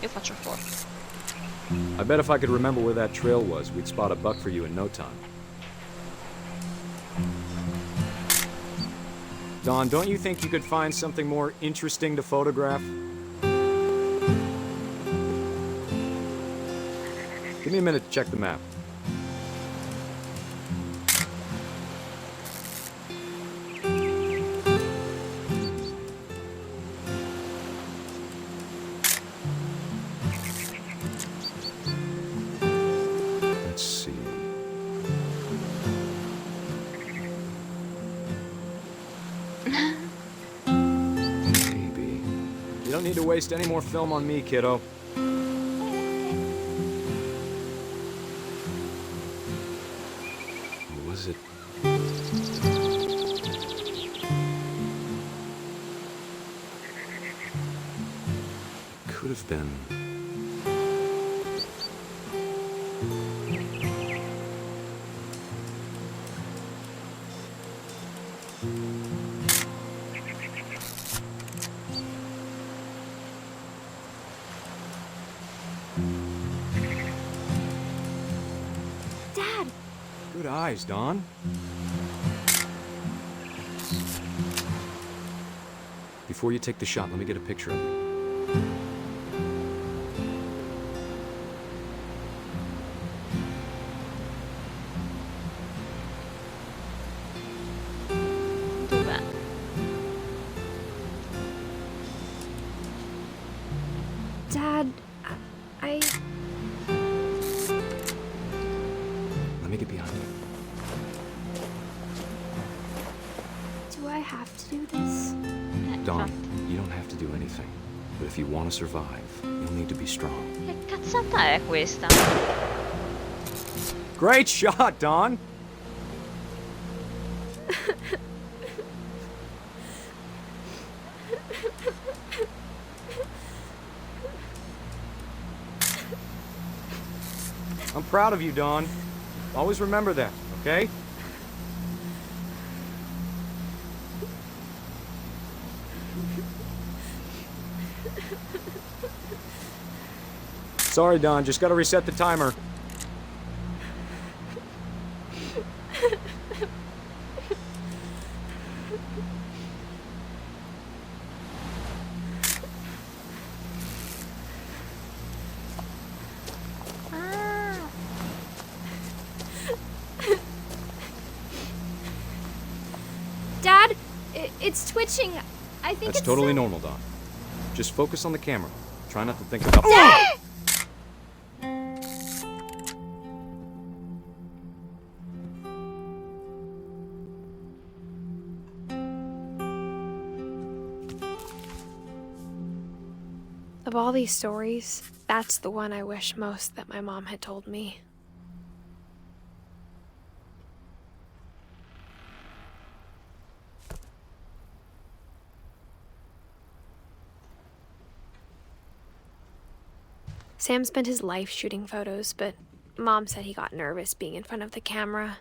Io faccio fuoco. I bet if I could remember where that trail was, we'd spot a buck for you in no time. Dawn, don't you think you could find something more interesting to photograph? Give me a minute to check the map. Let's see. Maybe. You don't need to waste any more film on me, kiddo. Was it? Could have been. Dad! Good eyes, Dawn. Before you take the shot, let me get a picture of you. Dov'è? Dad, I... Let me get behind you. Do I have to do this? Dawn, you don't have to do anything. But if you want to survive, you'll need to be strong. Che cazzata è questa? Great shot, Dawn! I'm proud of you, Dawn. Always remember that, okay? Sorry, Dawn. Just gotta reset the timer. Dad, it's twitching. I think That's it's totally normal, Dawn. Just focus on the camera. Try not to think about... Dad! Of all these stories, that's the one I wish most that my mom had told me. Sam spent his life shooting photos, but Mom said he got nervous being in front of the camera.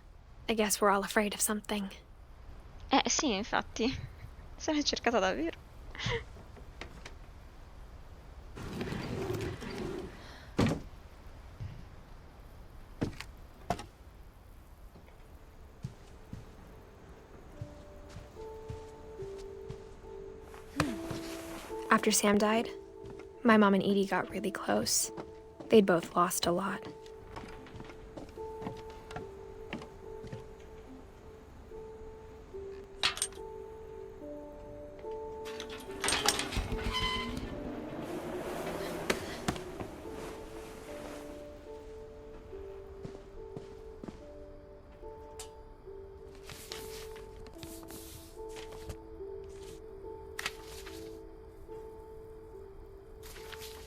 I guess we're all afraid of something. Sì, infatti. Se l'hai cercata davvero. After Sam died, my mom and Edie got really close. They'd both lost a lot.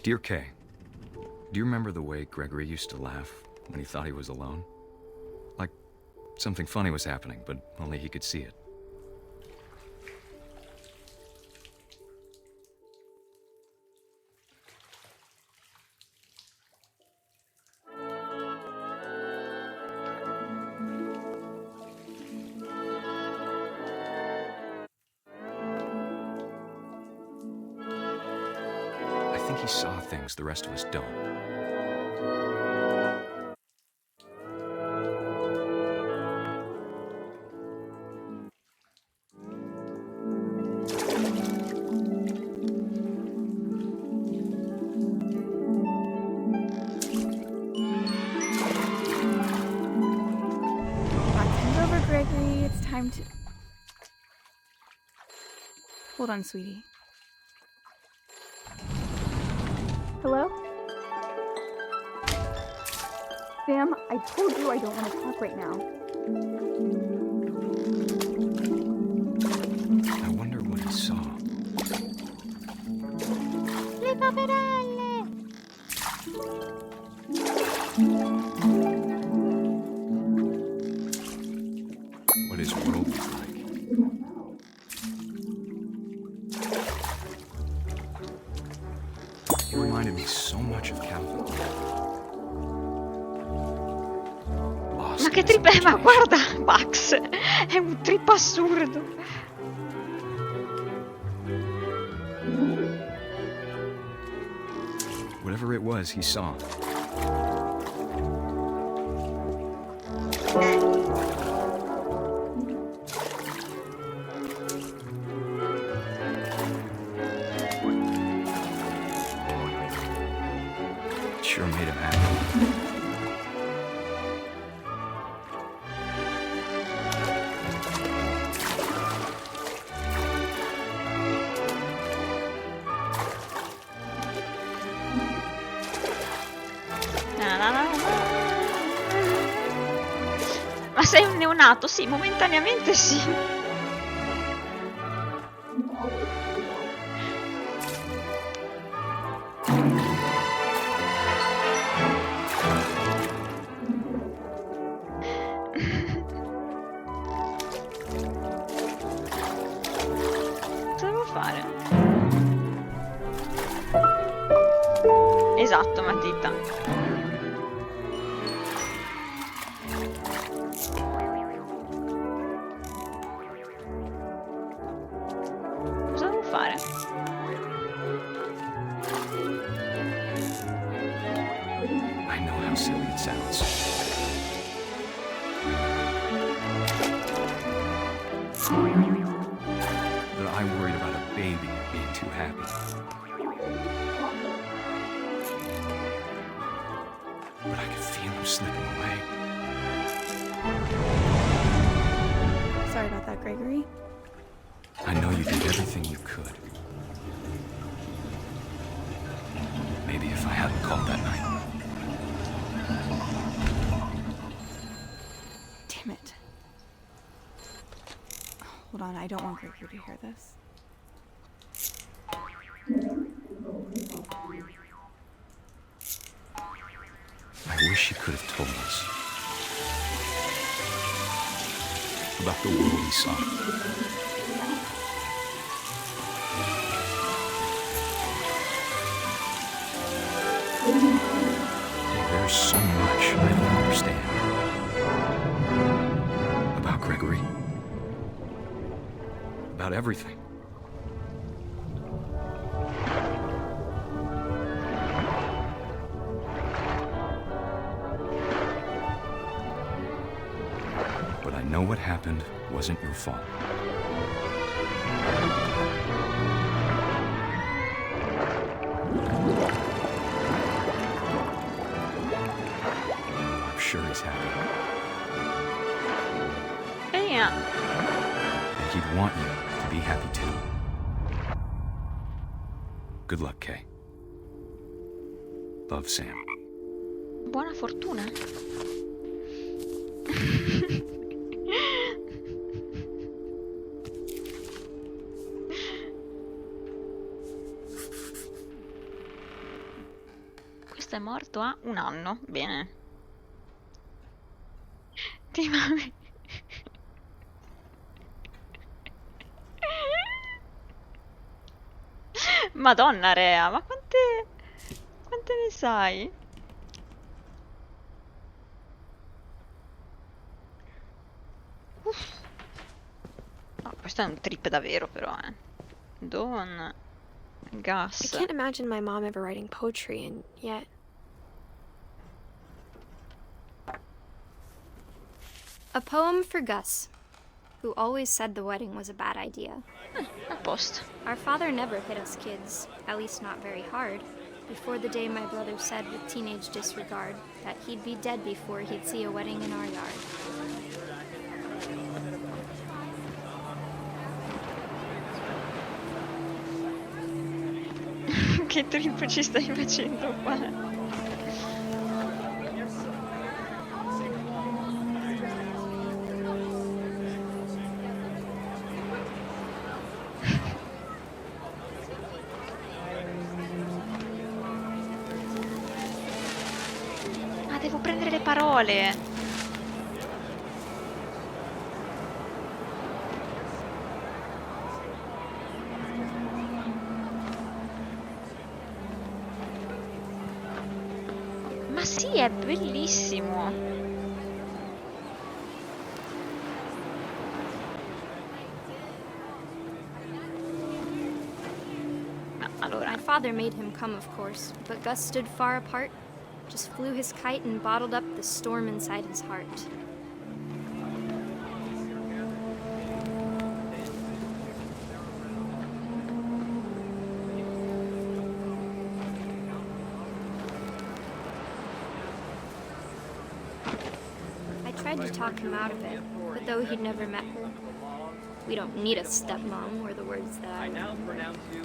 Dear Kay, do you remember the way Gregory used to laugh when he thought he was alone? Like something funny was happening, but only he could see it. I think he saw things the rest of us don't. Gregory, it's time to... Hold on, sweetie. Hello? Sam, I told you I don't want to talk right now. I wonder what he saw. Le paperelle! What his world was like. He reminded me so much of Calvin. Ma che trip è? Ma guarda, Max, è un trip assurdo. Whatever it was, he saw. Sure made him happy. Ma sei un neonato? Sì, momentaneamente sì. Cosa devo fare? Esatto, matita. Cosa devo fare? I know how silly it sounds. That I worried about a baby being too happy. But I could feel him slipping away. Sorry about that, Gregory. I know you did everything you could. Maybe if I hadn't called that night. Damn it. Hold on, I don't want Gregory to hear this. I wish he could have told us about the world he saw. There's so much I don't understand about Gregory, about everything. But I know what happened wasn't your fault. I'm sure he's happy. Yeah. And he'd want you to be happy too. Good luck, Kay. Love, Sam. Buona fortuna. è morto a 1 anno. Bene. Ti Madonna Rea, ma quante ne sai? Uff. No, questo è un trip davvero però, Dawn, Gus. I can't imagine my mom ever writing poetry, and yet... A poem for Gus, who always said the wedding was a bad idea. A post. Our father never hit us kids, at least not very hard, before the day my brother said with teenage disregard that he'd be dead before he'd see a wedding in our yard. Che trip ci stai facendo qua? Ah, devo prendere le parole. Ma sì, è bellissimo. Allora. My father made him come, of course, but Gus stood far apart, just flew his kite and bottled up the storm inside his heart. I tried to talk him out of it, but though he'd never met her, we don't need a stepmom, were the words that I now pronounce you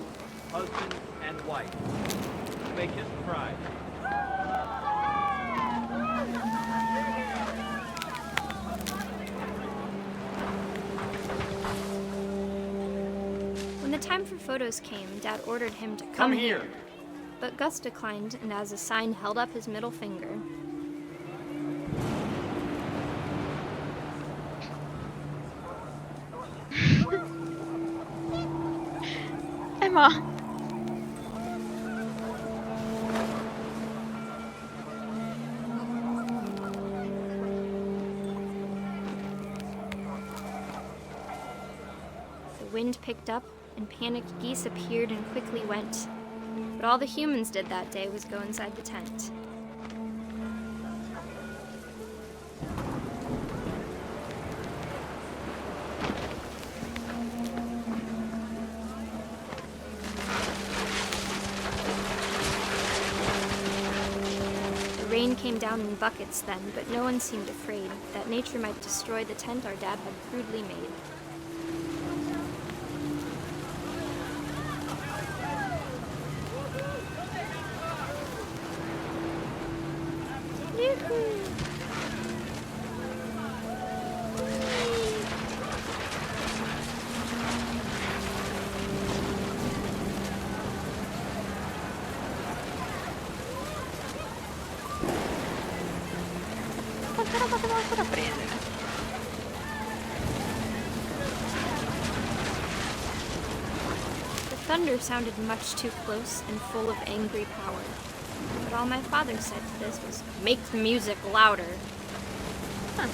husband and wife. You may kiss the bride. When the time for photos came, Dad ordered him to come here. But Gus declined, and as a sign held up his middle finger. Emma! The wind picked up, and panicked geese appeared and quickly went. But all the humans did that day was go inside the tent. The rain came down in buckets then, but no one seemed afraid that nature might destroy the tent our dad had crudely made. Quanta roba devo ancora prendere? The thunder sounded much too close and full of angry power. But all my father said to this was, "Make the music louder." Huh.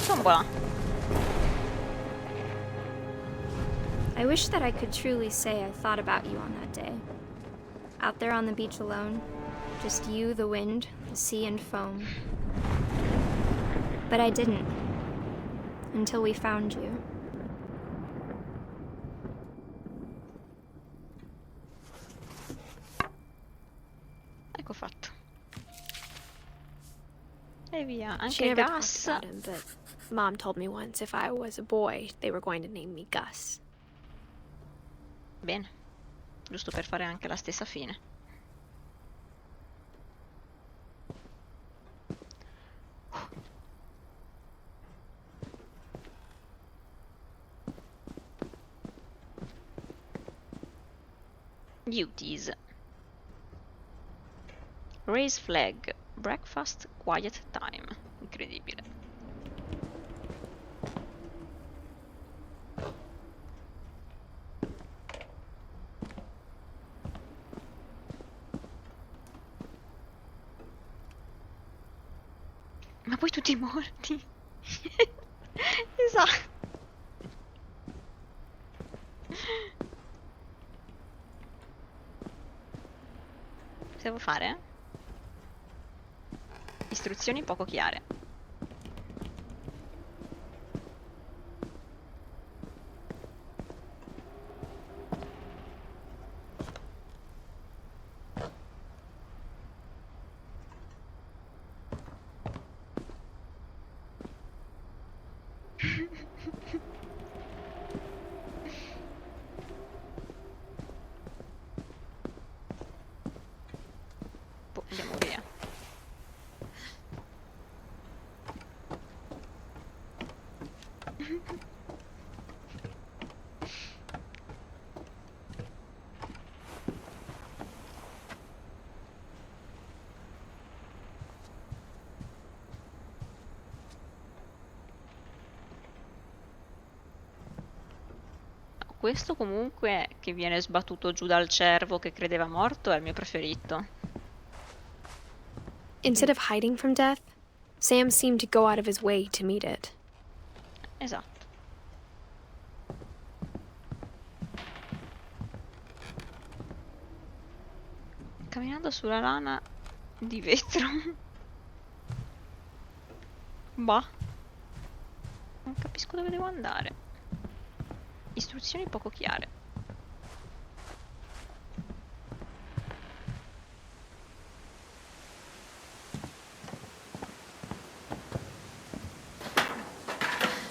Tombola. I wish that I could truly say I thought about you on that day. Out there on the beach alone, just you, the wind, the sea, and foam. But I didn't. Until we found you. Ecco fatto. E via, She anche never Gus. talked about him, but Mom told me once if I was a boy, they were going to name me Gus. Bene. giusto per fare anche la stessa fine. Duties. Raise flag. Breakfast quiet time. Incredibile. Ma poi tutti morti. Esatto. Cosa devo fare? Istruzioni poco chiare. Boh, andiamo via. Questo comunque che viene sbattuto giù dal cervo che credeva morto è il mio preferito. Instead of hiding from death, Sam seemed to go out of his way to meet it. Esatto. Camminando sulla lana di vetro. Bah. Non capisco dove devo andare. Istruzioni poco chiare.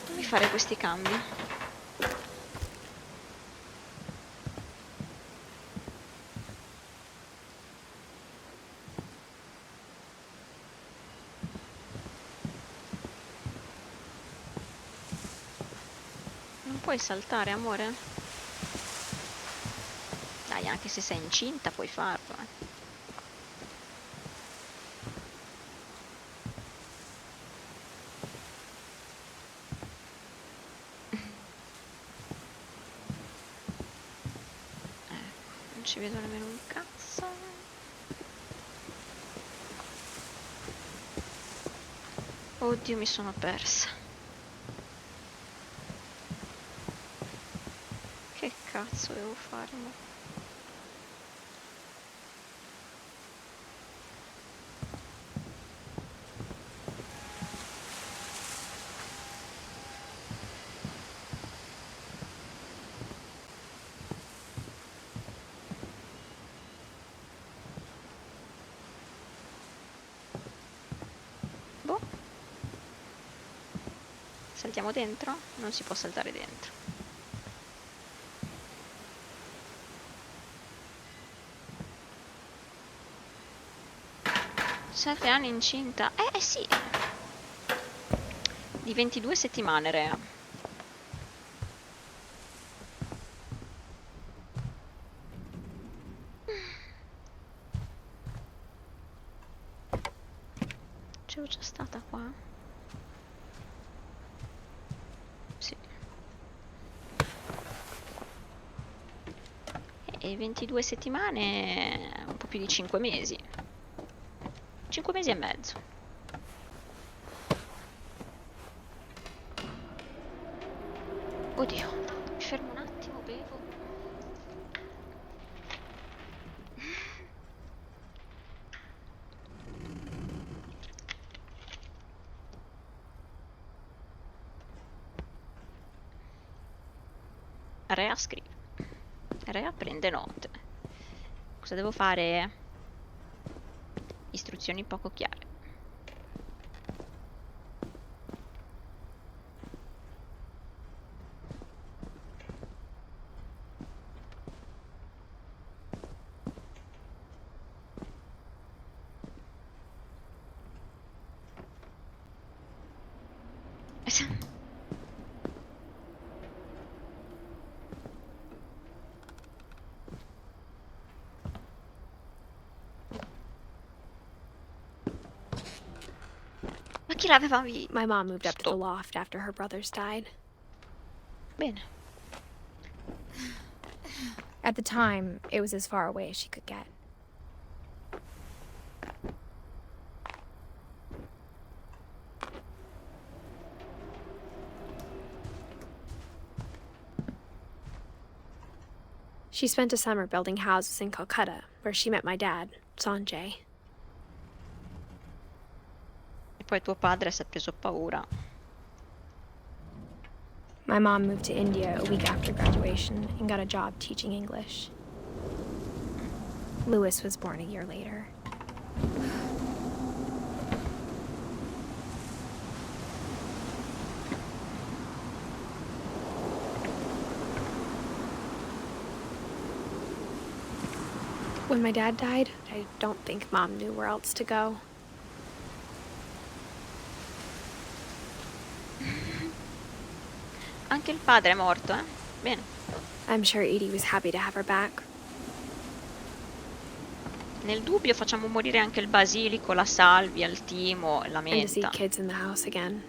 Fammi fare questi cambi. Non puoi saltare, amore? Dai, anche se sei incinta puoi farlo, non ci vedo nemmeno un cazzo. Oddio, mi sono persa. Che cazzo devo fare? Boh. Saltiamo dentro? Non si può saltare dentro. 7 anni incinta. Sì. Di 22 settimane, Rea. C'ero già stata qua? Sì. E 22 settimane, un po' più di 5 mesi. 5 mesi e mezzo. Oddio, mi fermo un attimo, bevo. Rea scrive. Rea prende note. Cosa devo fare? Istruzioni poco chiare. Ma chi l'aveva visto? My mom moved up to the loft after her brothers died. Bene. At the time, it was as far away as she could get. She spent a summer building houses in Calcutta, where she met my dad, Sanjay. E poi tuo padre si è preso paura. My mom moved to India a week after graduation and got a job teaching English. Louis was born a year later. When my dad died, I don't think Mom knew where else to go. Anche il padre è morto, eh? Bene. I'm sure Edie was happy to have her back. Nel dubbio facciamo morire anche il basilico, la salvia, il timo e la And to see menta. kids in the house again.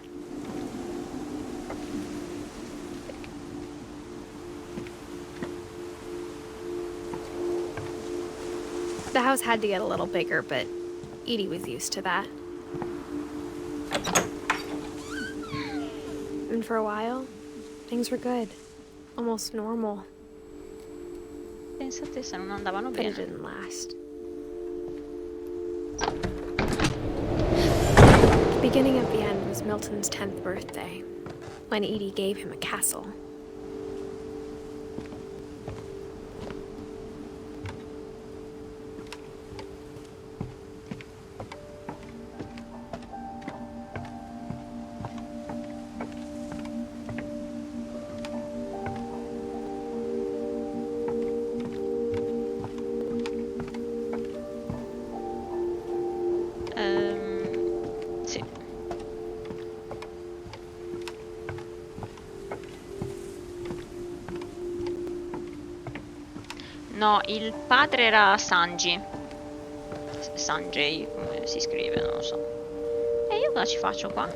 The house had to get a little bigger, but Edie was used to that. And for a while, things were good. Almost normal. Pensa a te se non andavano But it bene. didn't last. The beginning of the end was Milton's 10th birthday, when Edie gave him a castle. Sì. No, il padre era Sanji. Sanjay, come si scrive, non lo so. E io cosa ci faccio qua?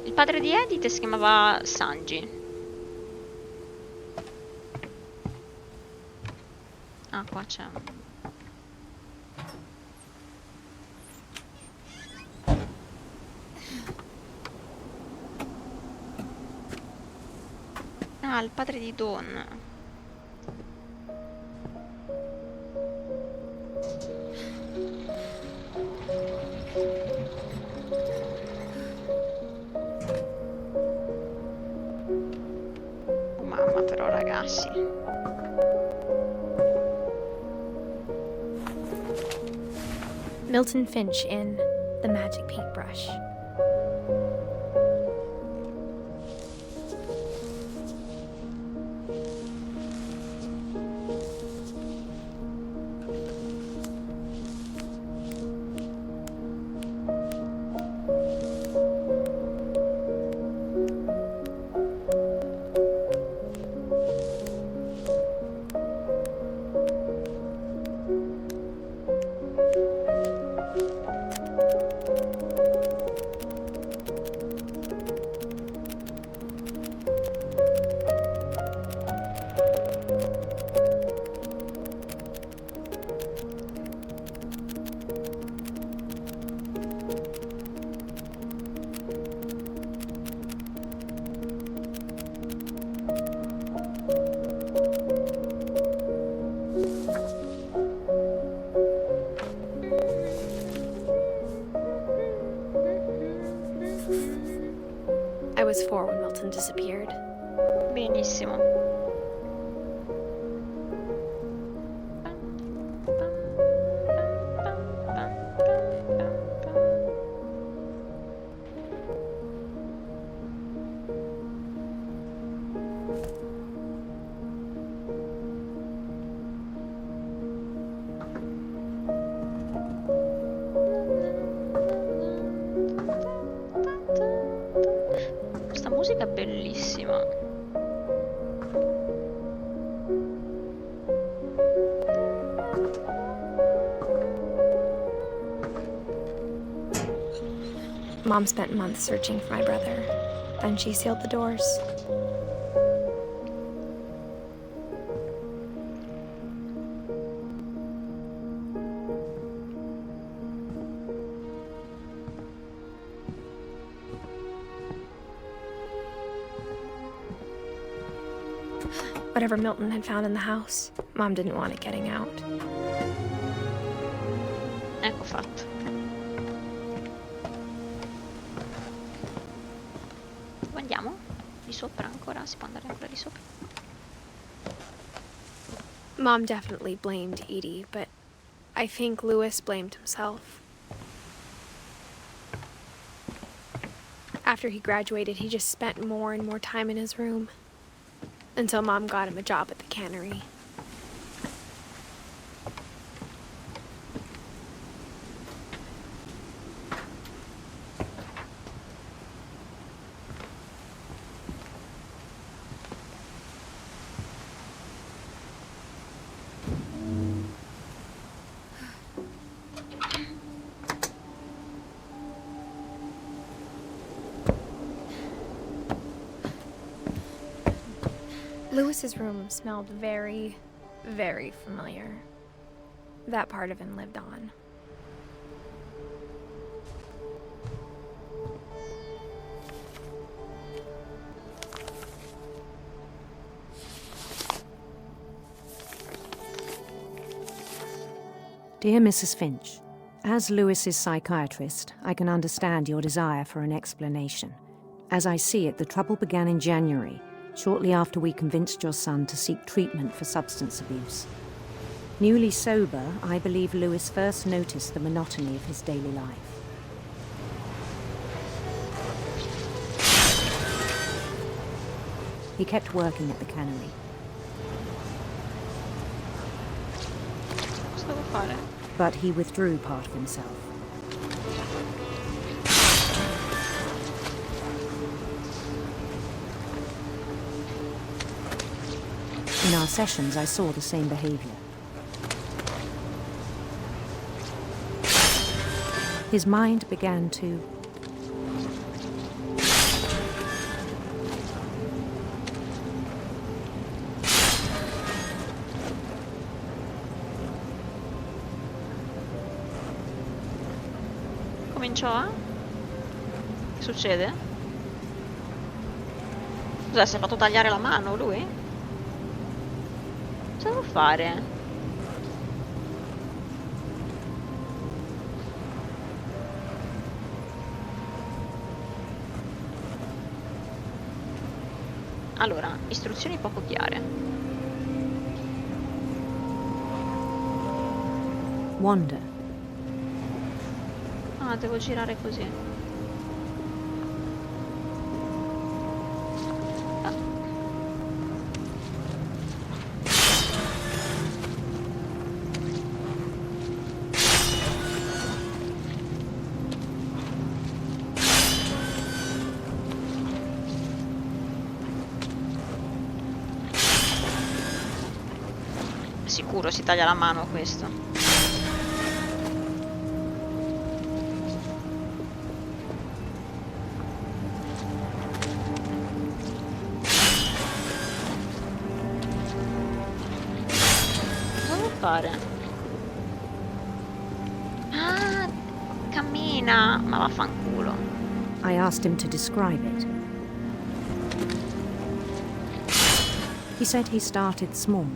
Il padre di Edith si chiamava Sanji. Ah, qua c'è un... Ah, il padre di Dawn. Oh, mamma, però, ragazzi. Milton Finch in The Magic Paintbrush. I was 4 when Milton disappeared. Benissimo. Mom spent months searching for my brother. Then she sealed the doors. Whatever Milton had found in the house, Mom didn't want it getting out. Ecco fatto. Dove andiamo? Di sopra ancora? Si può andare ancora di sopra? Mom definitely blamed Edie, but I think Louis blamed himself. After he graduated, he just spent more and more time in his room. Until Mom got him a job at the cannery. Louis's room smelled very, very familiar. That part of him lived on. Dear Mrs. Finch, as Louis's psychiatrist, I can understand your desire for an explanation. As I see it, the trouble began in January, shortly after we convinced your son to seek treatment for substance abuse. Newly sober, I believe Louis first noticed the monotony of his daily life. He kept working at the cannery. But he withdrew part of himself. In our sessions, I saw the same behavior. His mind began to cominciò a? Che succede? Cos'è, si è fatto tagliare la mano lui? Cosa devo fare? Allora, istruzioni poco chiare. wander. Ah, devo girare così. Sicuro si taglia la mano questo. Cosa devo fare? Ah, cammina, ma vaffanculo. I asked him to describe it. He said he started small,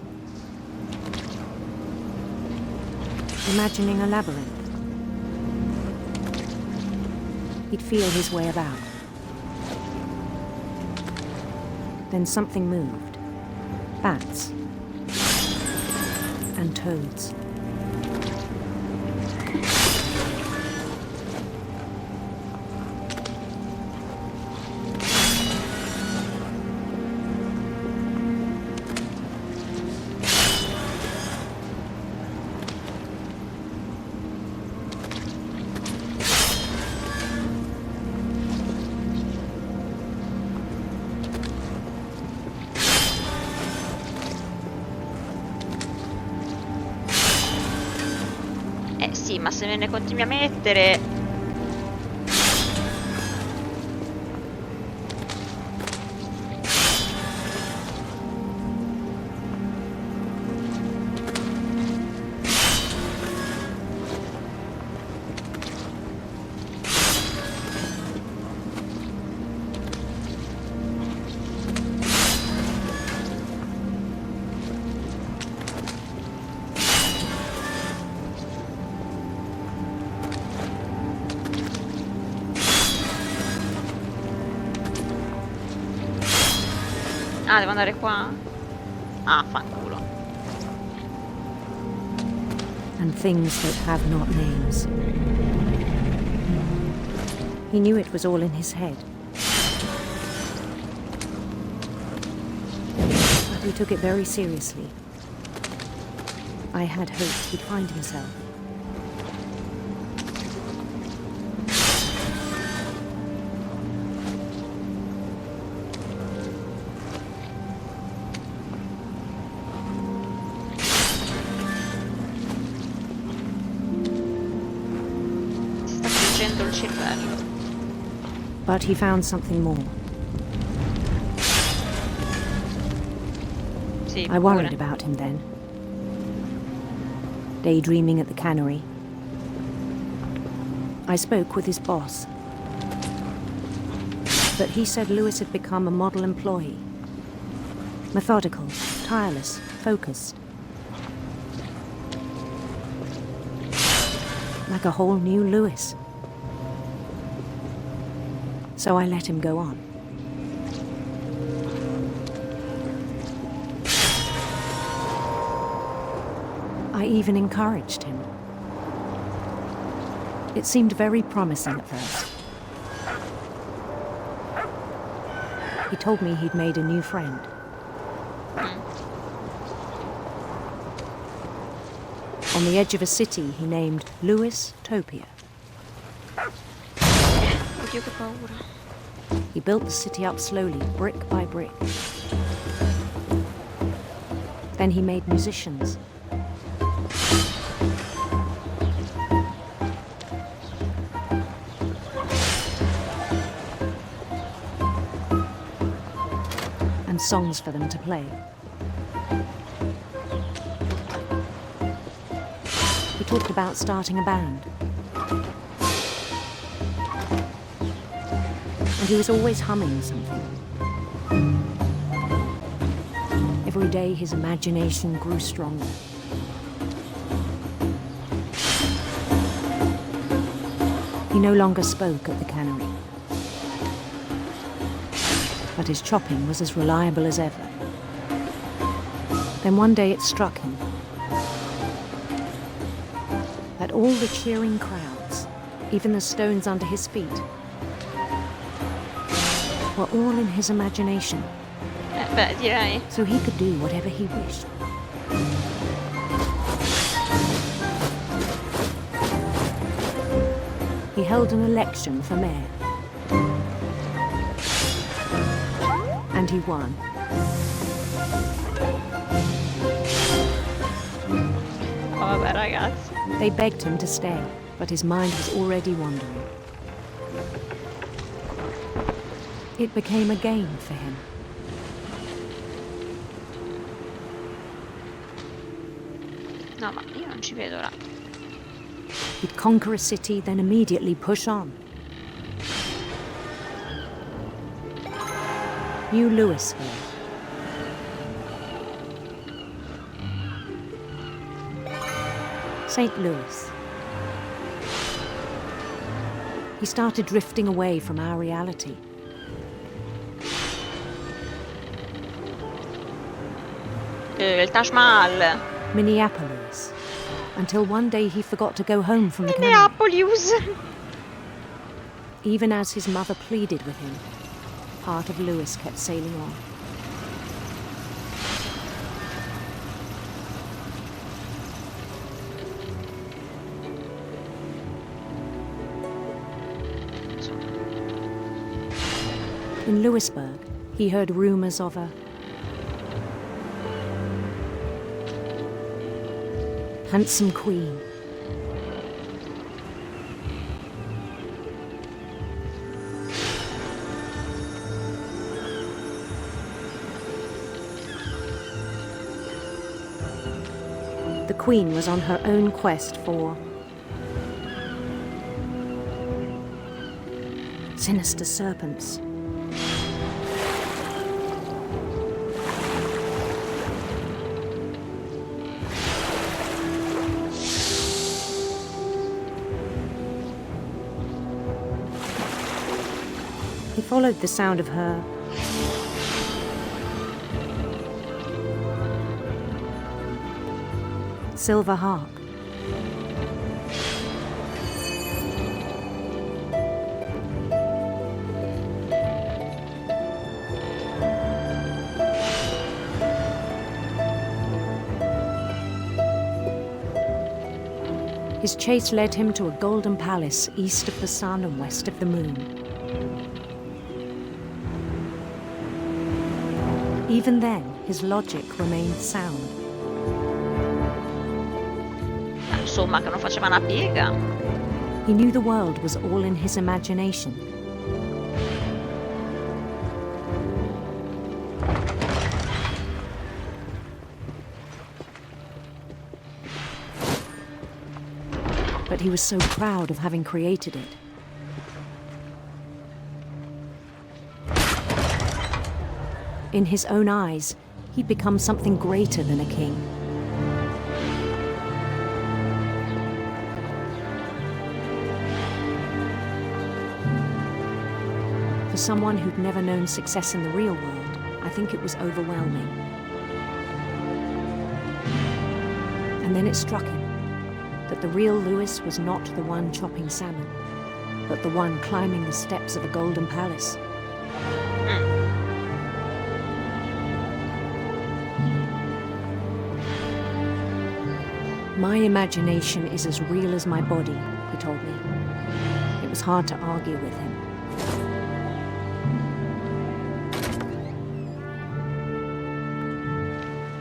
imagining a labyrinth. He'd feel his way about. Then something moved. Bats. And toads. Sì, ma se me ne continui a mettere... Ah, devo andare qua? Ah, fanculo. And things that have not names. He knew it was all in his head. But he took it very seriously. I had hoped he'd find himself. Il cervello. But he found something more. Sì, I worried about him then. Daydreaming at the cannery. I spoke with his boss. But he said Lewis had become a model employee. Methodical, tireless, focused. Like a whole new Lewis. So I let him go on. I even encouraged him. It seemed very promising at first. He told me he'd made a new friend. On the edge of a city he named Lewis-topia. Oddio, che paura. He built the city up slowly, brick by brick. Then he made musicians. And songs for them to play. He talked about starting a band. And he was always humming something. Every day his imagination grew stronger. He no longer spoke at the cannery. But his chopping was as reliable as ever. Then one day it struck him that all the cheering crowds, even the stones under his feet, were all in his imagination. Beh, direi. So he could do whatever he wished. He held an election for mayor. And he won. Oh, vabbè, ragazzi. They begged him to stay, but his mind was already wandering. It became a game for him. No, ma io non ci vedo là. He'd conquer a city, then immediately push on. New Louisville. St. Louis. He started drifting away from our reality. Il Taj Mahal. Minneapolis. Until one day he forgot to go home from the cannery. Minneapolis. Even as his mother pleaded with him, part of Lewis kept sailing on. In Lewisburg, he heard rumors of a handsome queen. The queen was on her own quest for sinister serpents. He followed the sound of her silver harp. His chase led him to a golden palace east of the sun and west of the moon. Even then, his logic remained sound. Insomma, che non faceva una piega. He knew the world was all in his imagination. But he was so proud of having created it. In his own eyes, he'd become something greater than a king. For someone who'd never known success in the real world, I think it was overwhelming. And then it struck him that the real Lewis was not the one chopping salmon, but the one climbing the steps of a golden palace. My imagination is as real as my body, he told me. It was hard to argue with him.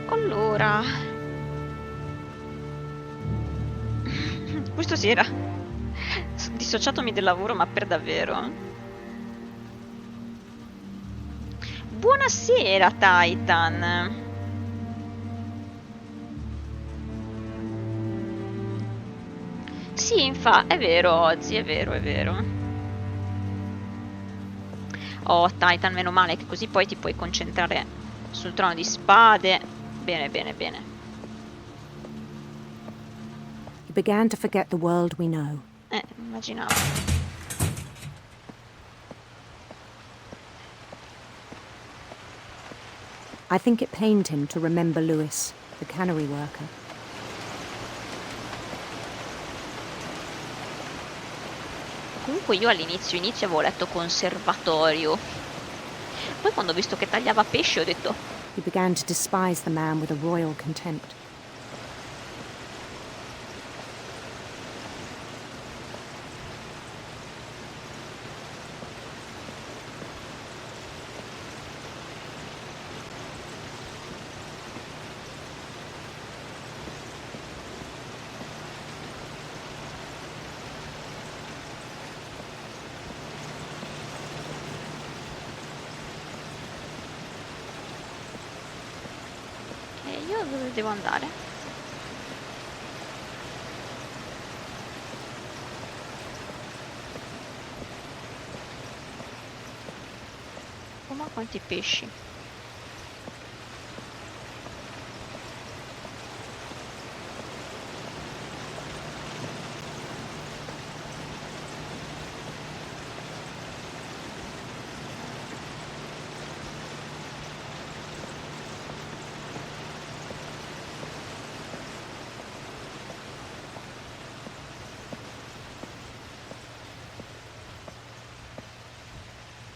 Allora, questo si era dissociatomi del lavoro, ma per davvero. Buonasera, Titan. Sì, è vero, Ozzy, è vero, è vero. Oh, Titan, meno male che così poi ti puoi concentrare sul trono di spade. Bene, bene, bene. He began to forget the world we know. Immaginavo. I think it pained him to remember Lewis, the cannery worker. Comunque io all'inizio avevo letto conservatorio. Poi quando ho visto che tagliava pesce ho detto... He began to despise the man with a royal contempt. Io dove devo andare? Oh, ma quanti pesci!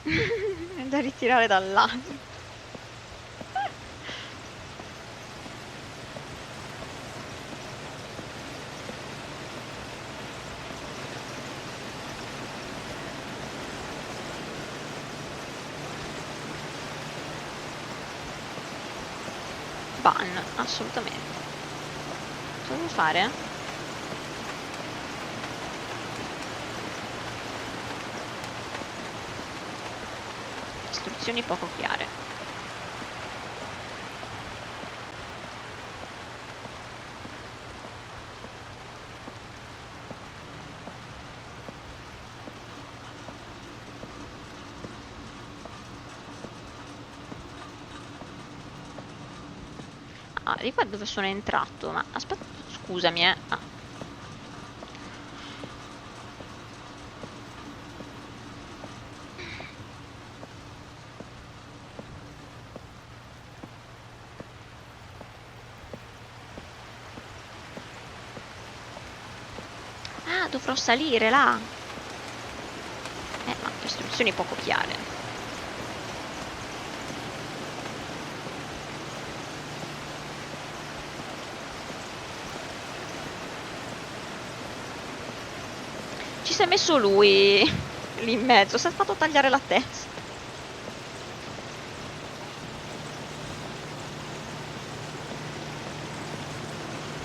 È da ritirare dal lato. Ban, assolutamente. Cosa devo fare? Istruzioni poco chiare. Ah, di qua dove sono entrato? Ma aspetta, scusami, Ah. dovrò salire là. Ma istruzioni poco chiare. Ci si è messo lui lì in mezzo, si è fatto tagliare la testa.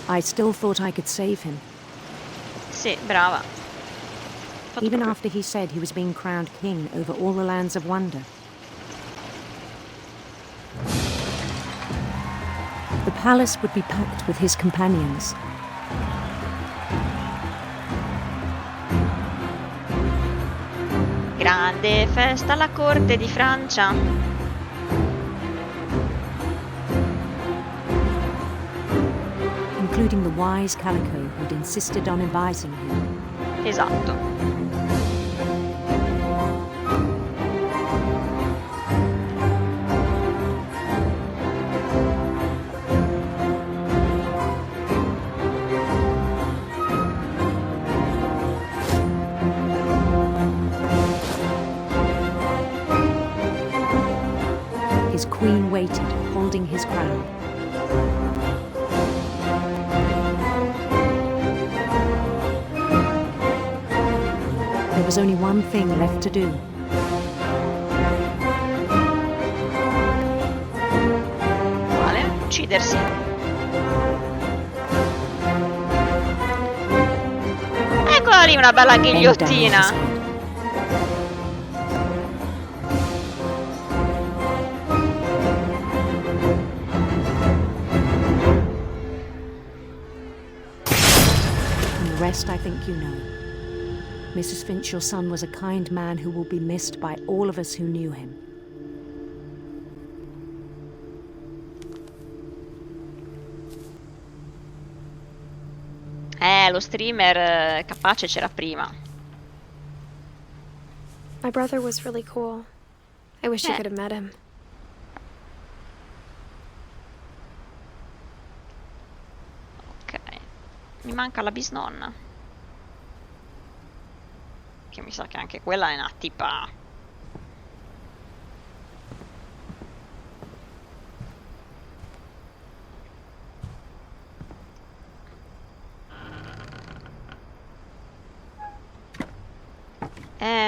I still thought I could save him. Sì, brava. Even after he said he was being crowned king over all the lands of wonder. The palace would be packed with his companions. Grande festa alla corte di Francia. Including the wise Calico who'd insisted on advising him. Esatto. His queen waited, holding his crown. There was only one thing left to do. Quale? Uccidersi. Eccola lì, una bella ghigliottina. And the rest I think you know. Mrs. Finch, your son was a kind man who will be missed by all of us who knew him. Lo streamer capace c'era prima. My brother was really cool. I wish you could have met him. Ok. Mi manca la bisnonna. Che mi sa che anche quella è una tipa.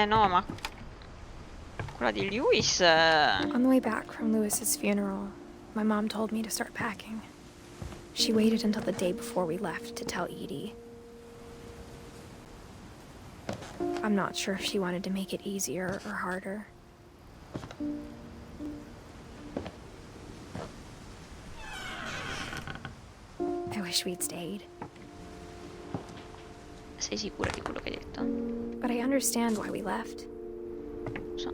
No, ma quella di Lewis. On the way back from Lewis's funeral, my mom told me to start packing. She waited until the day before we left to tell Edie. I'm not sure if she wanted to make it easier or harder. I wish we'd stayed. Sei sicura di quello che hai detto? But I understand why we left. So.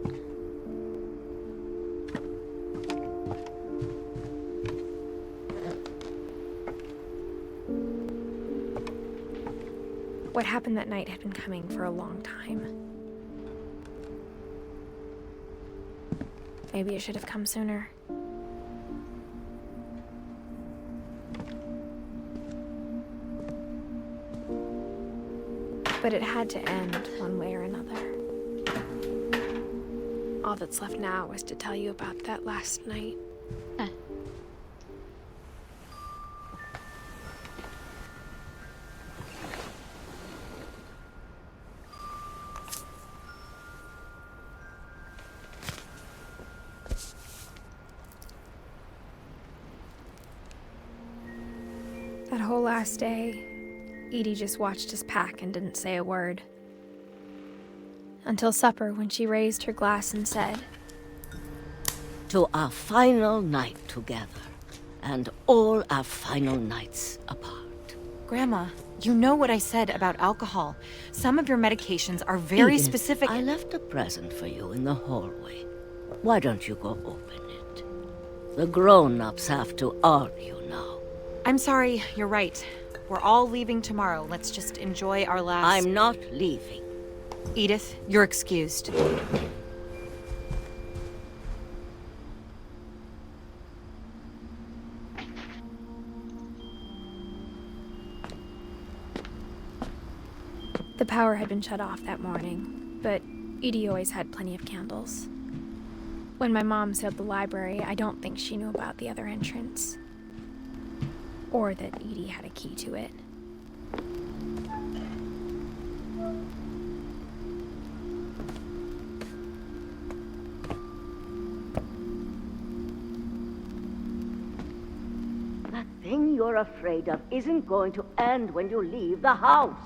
What happened that night had been coming for a long time. Maybe it should have come sooner. But it had to end one way or another. All that's left now is to tell you about that last night. That whole last day, Edie just watched us pack and didn't say a word. Until supper, when she raised her glass and said, "To our final night together, and all our final nights apart." Grandma, you know what I said about alcohol. Some of your medications are very Edith, specific. I left a present for you in the hallway. Why don't you go open it? The grown-ups have to argue now. I'm sorry, you're right. We're all leaving tomorrow. Let's just enjoy our last... I'm not leaving. Edith, you're excused. The power had been shut off that morning, but Edie always had plenty of candles. When my mom sealed the library, I don't think she knew about the other entrance. Or that Edie had a key to it. That thing you're afraid of isn't going to end when you leave the house.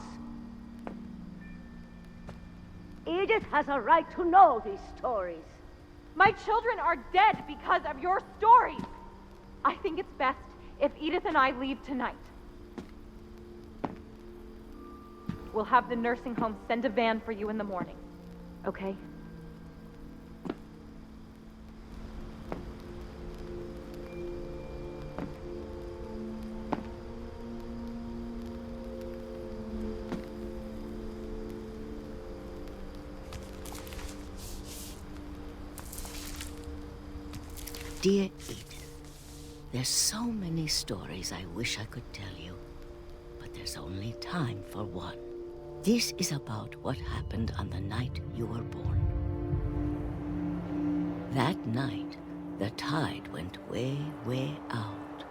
Edith has a right to know these stories. My children are dead because of your stories. I think it's best if Edith and I leave tonight. We'll have the nursing home send a van for you in the morning, okay? Dear Edith, there's so many stories I wish I could tell you, but there's only time for one. This is about what happened on the night you were born. That night, the tide went way, way out.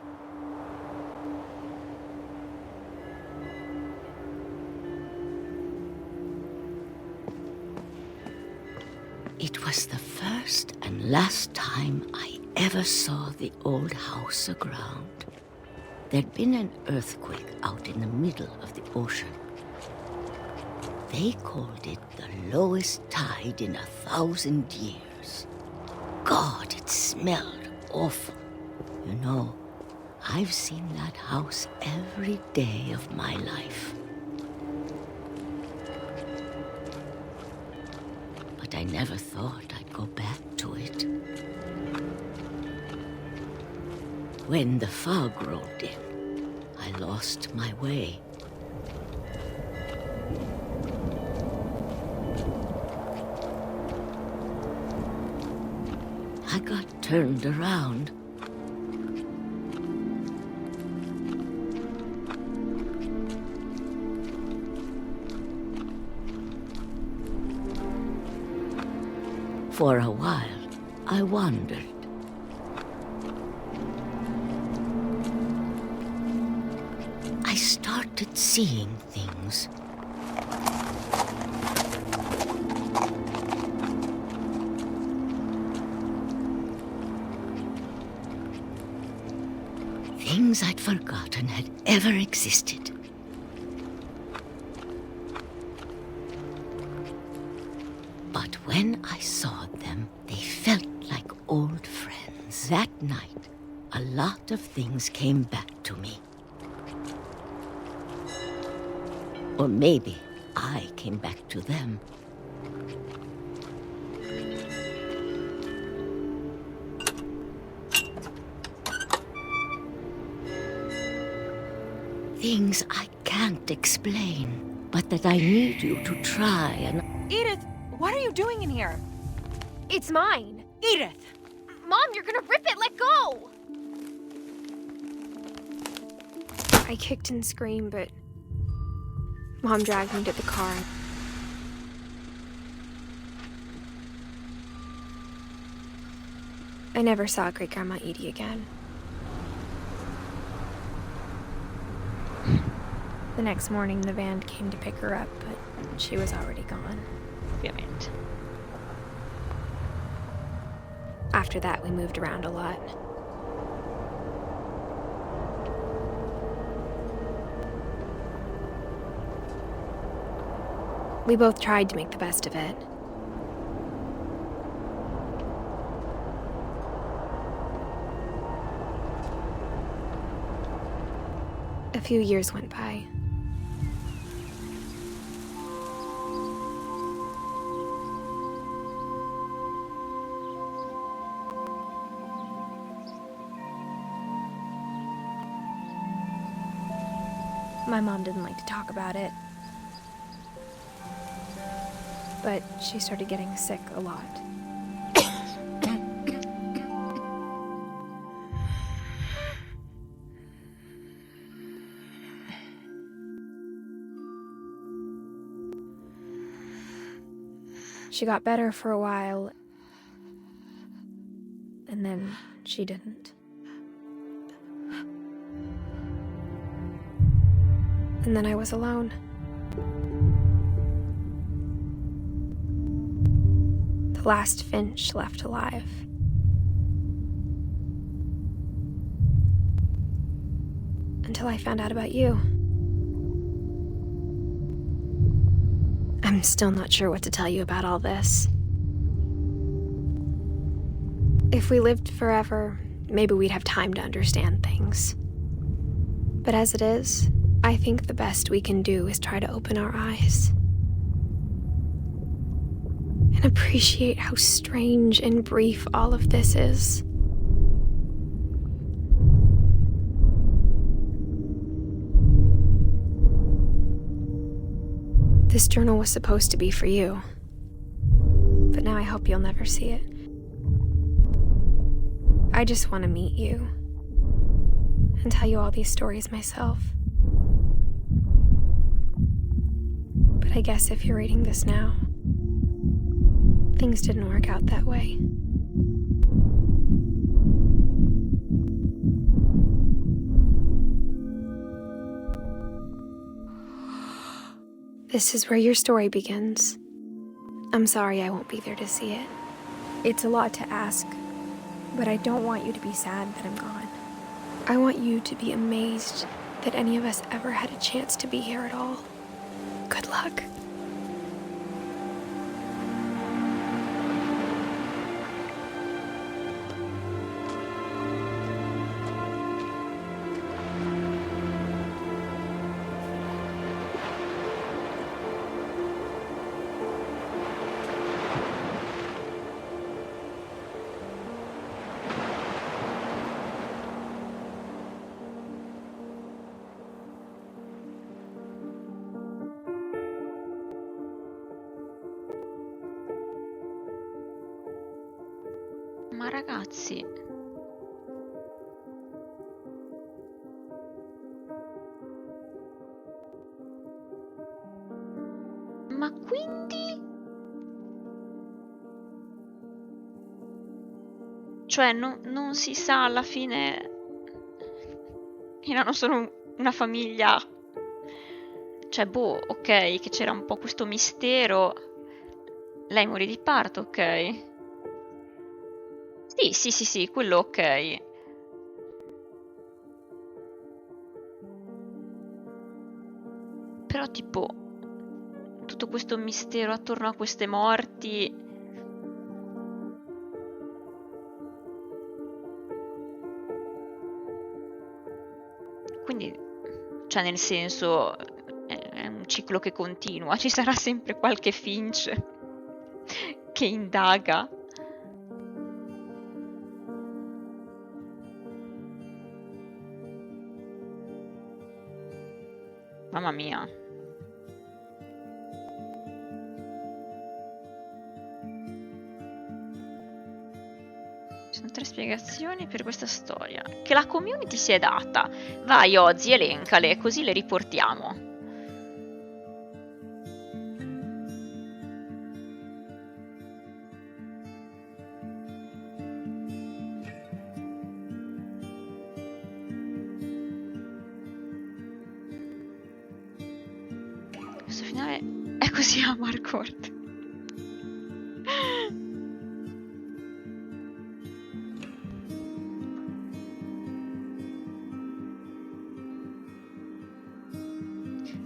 It was the first and last time I ever saw the old house aground. There'd been an earthquake out in the middle of the ocean. They called it the lowest tide in 1,000 years. God, it smelled awful. You know, I've seen that house every day of my life. But I never thought I'd go back to it. When the fog rolled in, I lost my way. I got turned around. For a while, I wandered. I started seeing things. Things I'd forgotten had ever existed. But when I saw them, they felt like old friends. That night, a lot of things came back to me. Or maybe I came back to them. Things I can't explain, but that I need you to try and... Edith, what are you doing in here? It's mine. Edith! Mom, you're gonna rip it! Let go! I kicked and screamed, but Mom dragged me to the car. I never saw Great-Grandma Edie again. The next morning, the van came to pick her up, but she was already gone. Ovviamente. After that, we moved around a lot. We both tried to make the best of it. A few years went by. My mom didn't like to talk about it. But she started getting sick a lot. She got better for a while, and then she didn't. And then I was alone. The last Finch left alive. Until I found out about you. I'm still not sure what to tell you about all this. If we lived forever, maybe we'd have time to understand things. But as it is, I think the best we can do is try to open our eyes. And appreciate how strange and brief all of this is. This journal was supposed to be for you. But now I hope you'll never see it. I just want to meet you. And tell you all these stories myself. But I guess if you're reading this now, things didn't work out that way. This is where your story begins. I'm sorry I won't be there to see it. It's a lot to ask, but I don't want you to be sad that I'm gone. I want you to be amazed that any of us ever had a chance to be here at all. Good luck. Ma ragazzi, ma quindi, cioè non si sa alla fine, erano solo una famiglia, cioè boh, ok, che c'era un po' questo mistero, lei morì di parto, ok. Sì, quello ok. Però tipo, tutto questo mistero attorno a queste morti. Quindi, cioè nel senso, è un ciclo che continua, ci sarà sempre qualche Finch che indaga. Mamma mia. Ci sono 3 spiegazioni per questa storia che la community si è data. Vai Ozzy, elencale, così le riportiamo. Questo finale è così amarcord.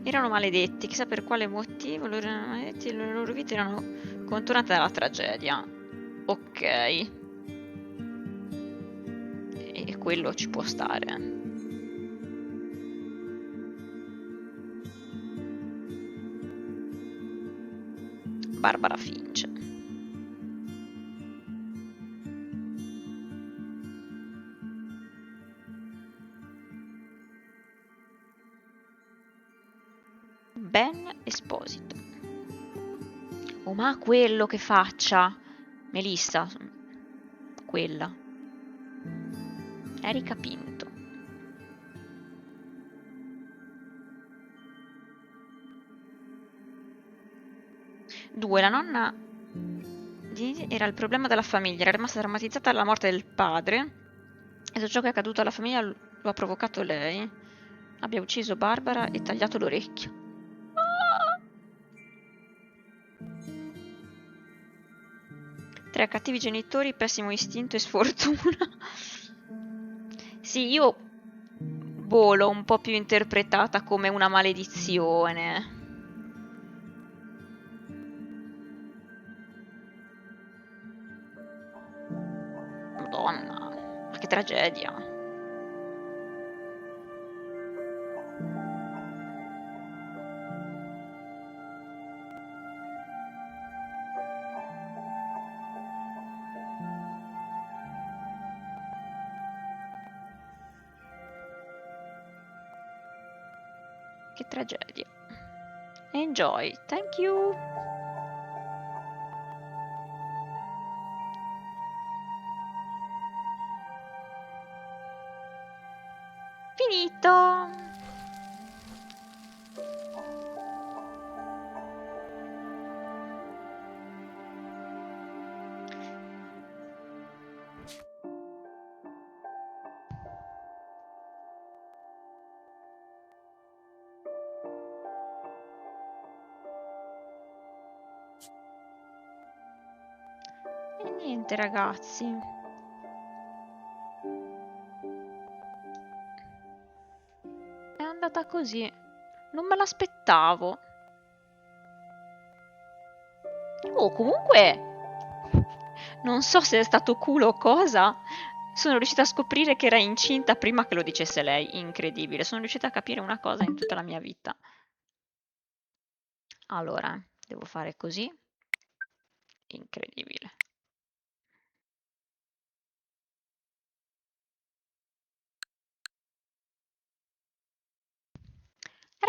Erano maledetti, chissà per quale motivo loro erano maledetti e le loro vite erano contornate dalla tragedia. Ok. E quello ci può stare. Barbara Finch. Ben Esposito. Oh, ma quello che faccia. Melissa. Quella. Erika Pinto. Due, la nonna Era il problema della famiglia, era rimasta traumatizzata dalla morte del padre e tutto ciò che è accaduto alla famiglia lo ha provocato lei. Abbia ucciso Barbara e tagliato l'orecchio. Ah! 3 cattivi genitori, pessimo istinto e sfortuna. Sì, io l'ho un po' più interpretata come una maledizione. Madonna, ma che tragedia. Che tragedia. Enjoy, thank you. Finito. E niente ragazzi. È andata così. Non me l'aspettavo. Oh, comunque, non so se è stato culo o cosa. Sono riuscita a scoprire che era incinta prima che lo dicesse lei. Incredibile. Sono riuscita a capire una cosa in tutta la mia vita. Allora, devo fare così. Incredibile.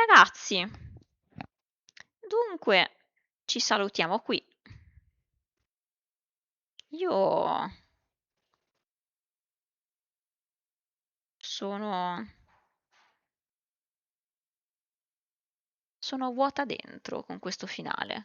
Ragazzi, dunque, ci salutiamo qui. Io sono vuota dentro con questo finale.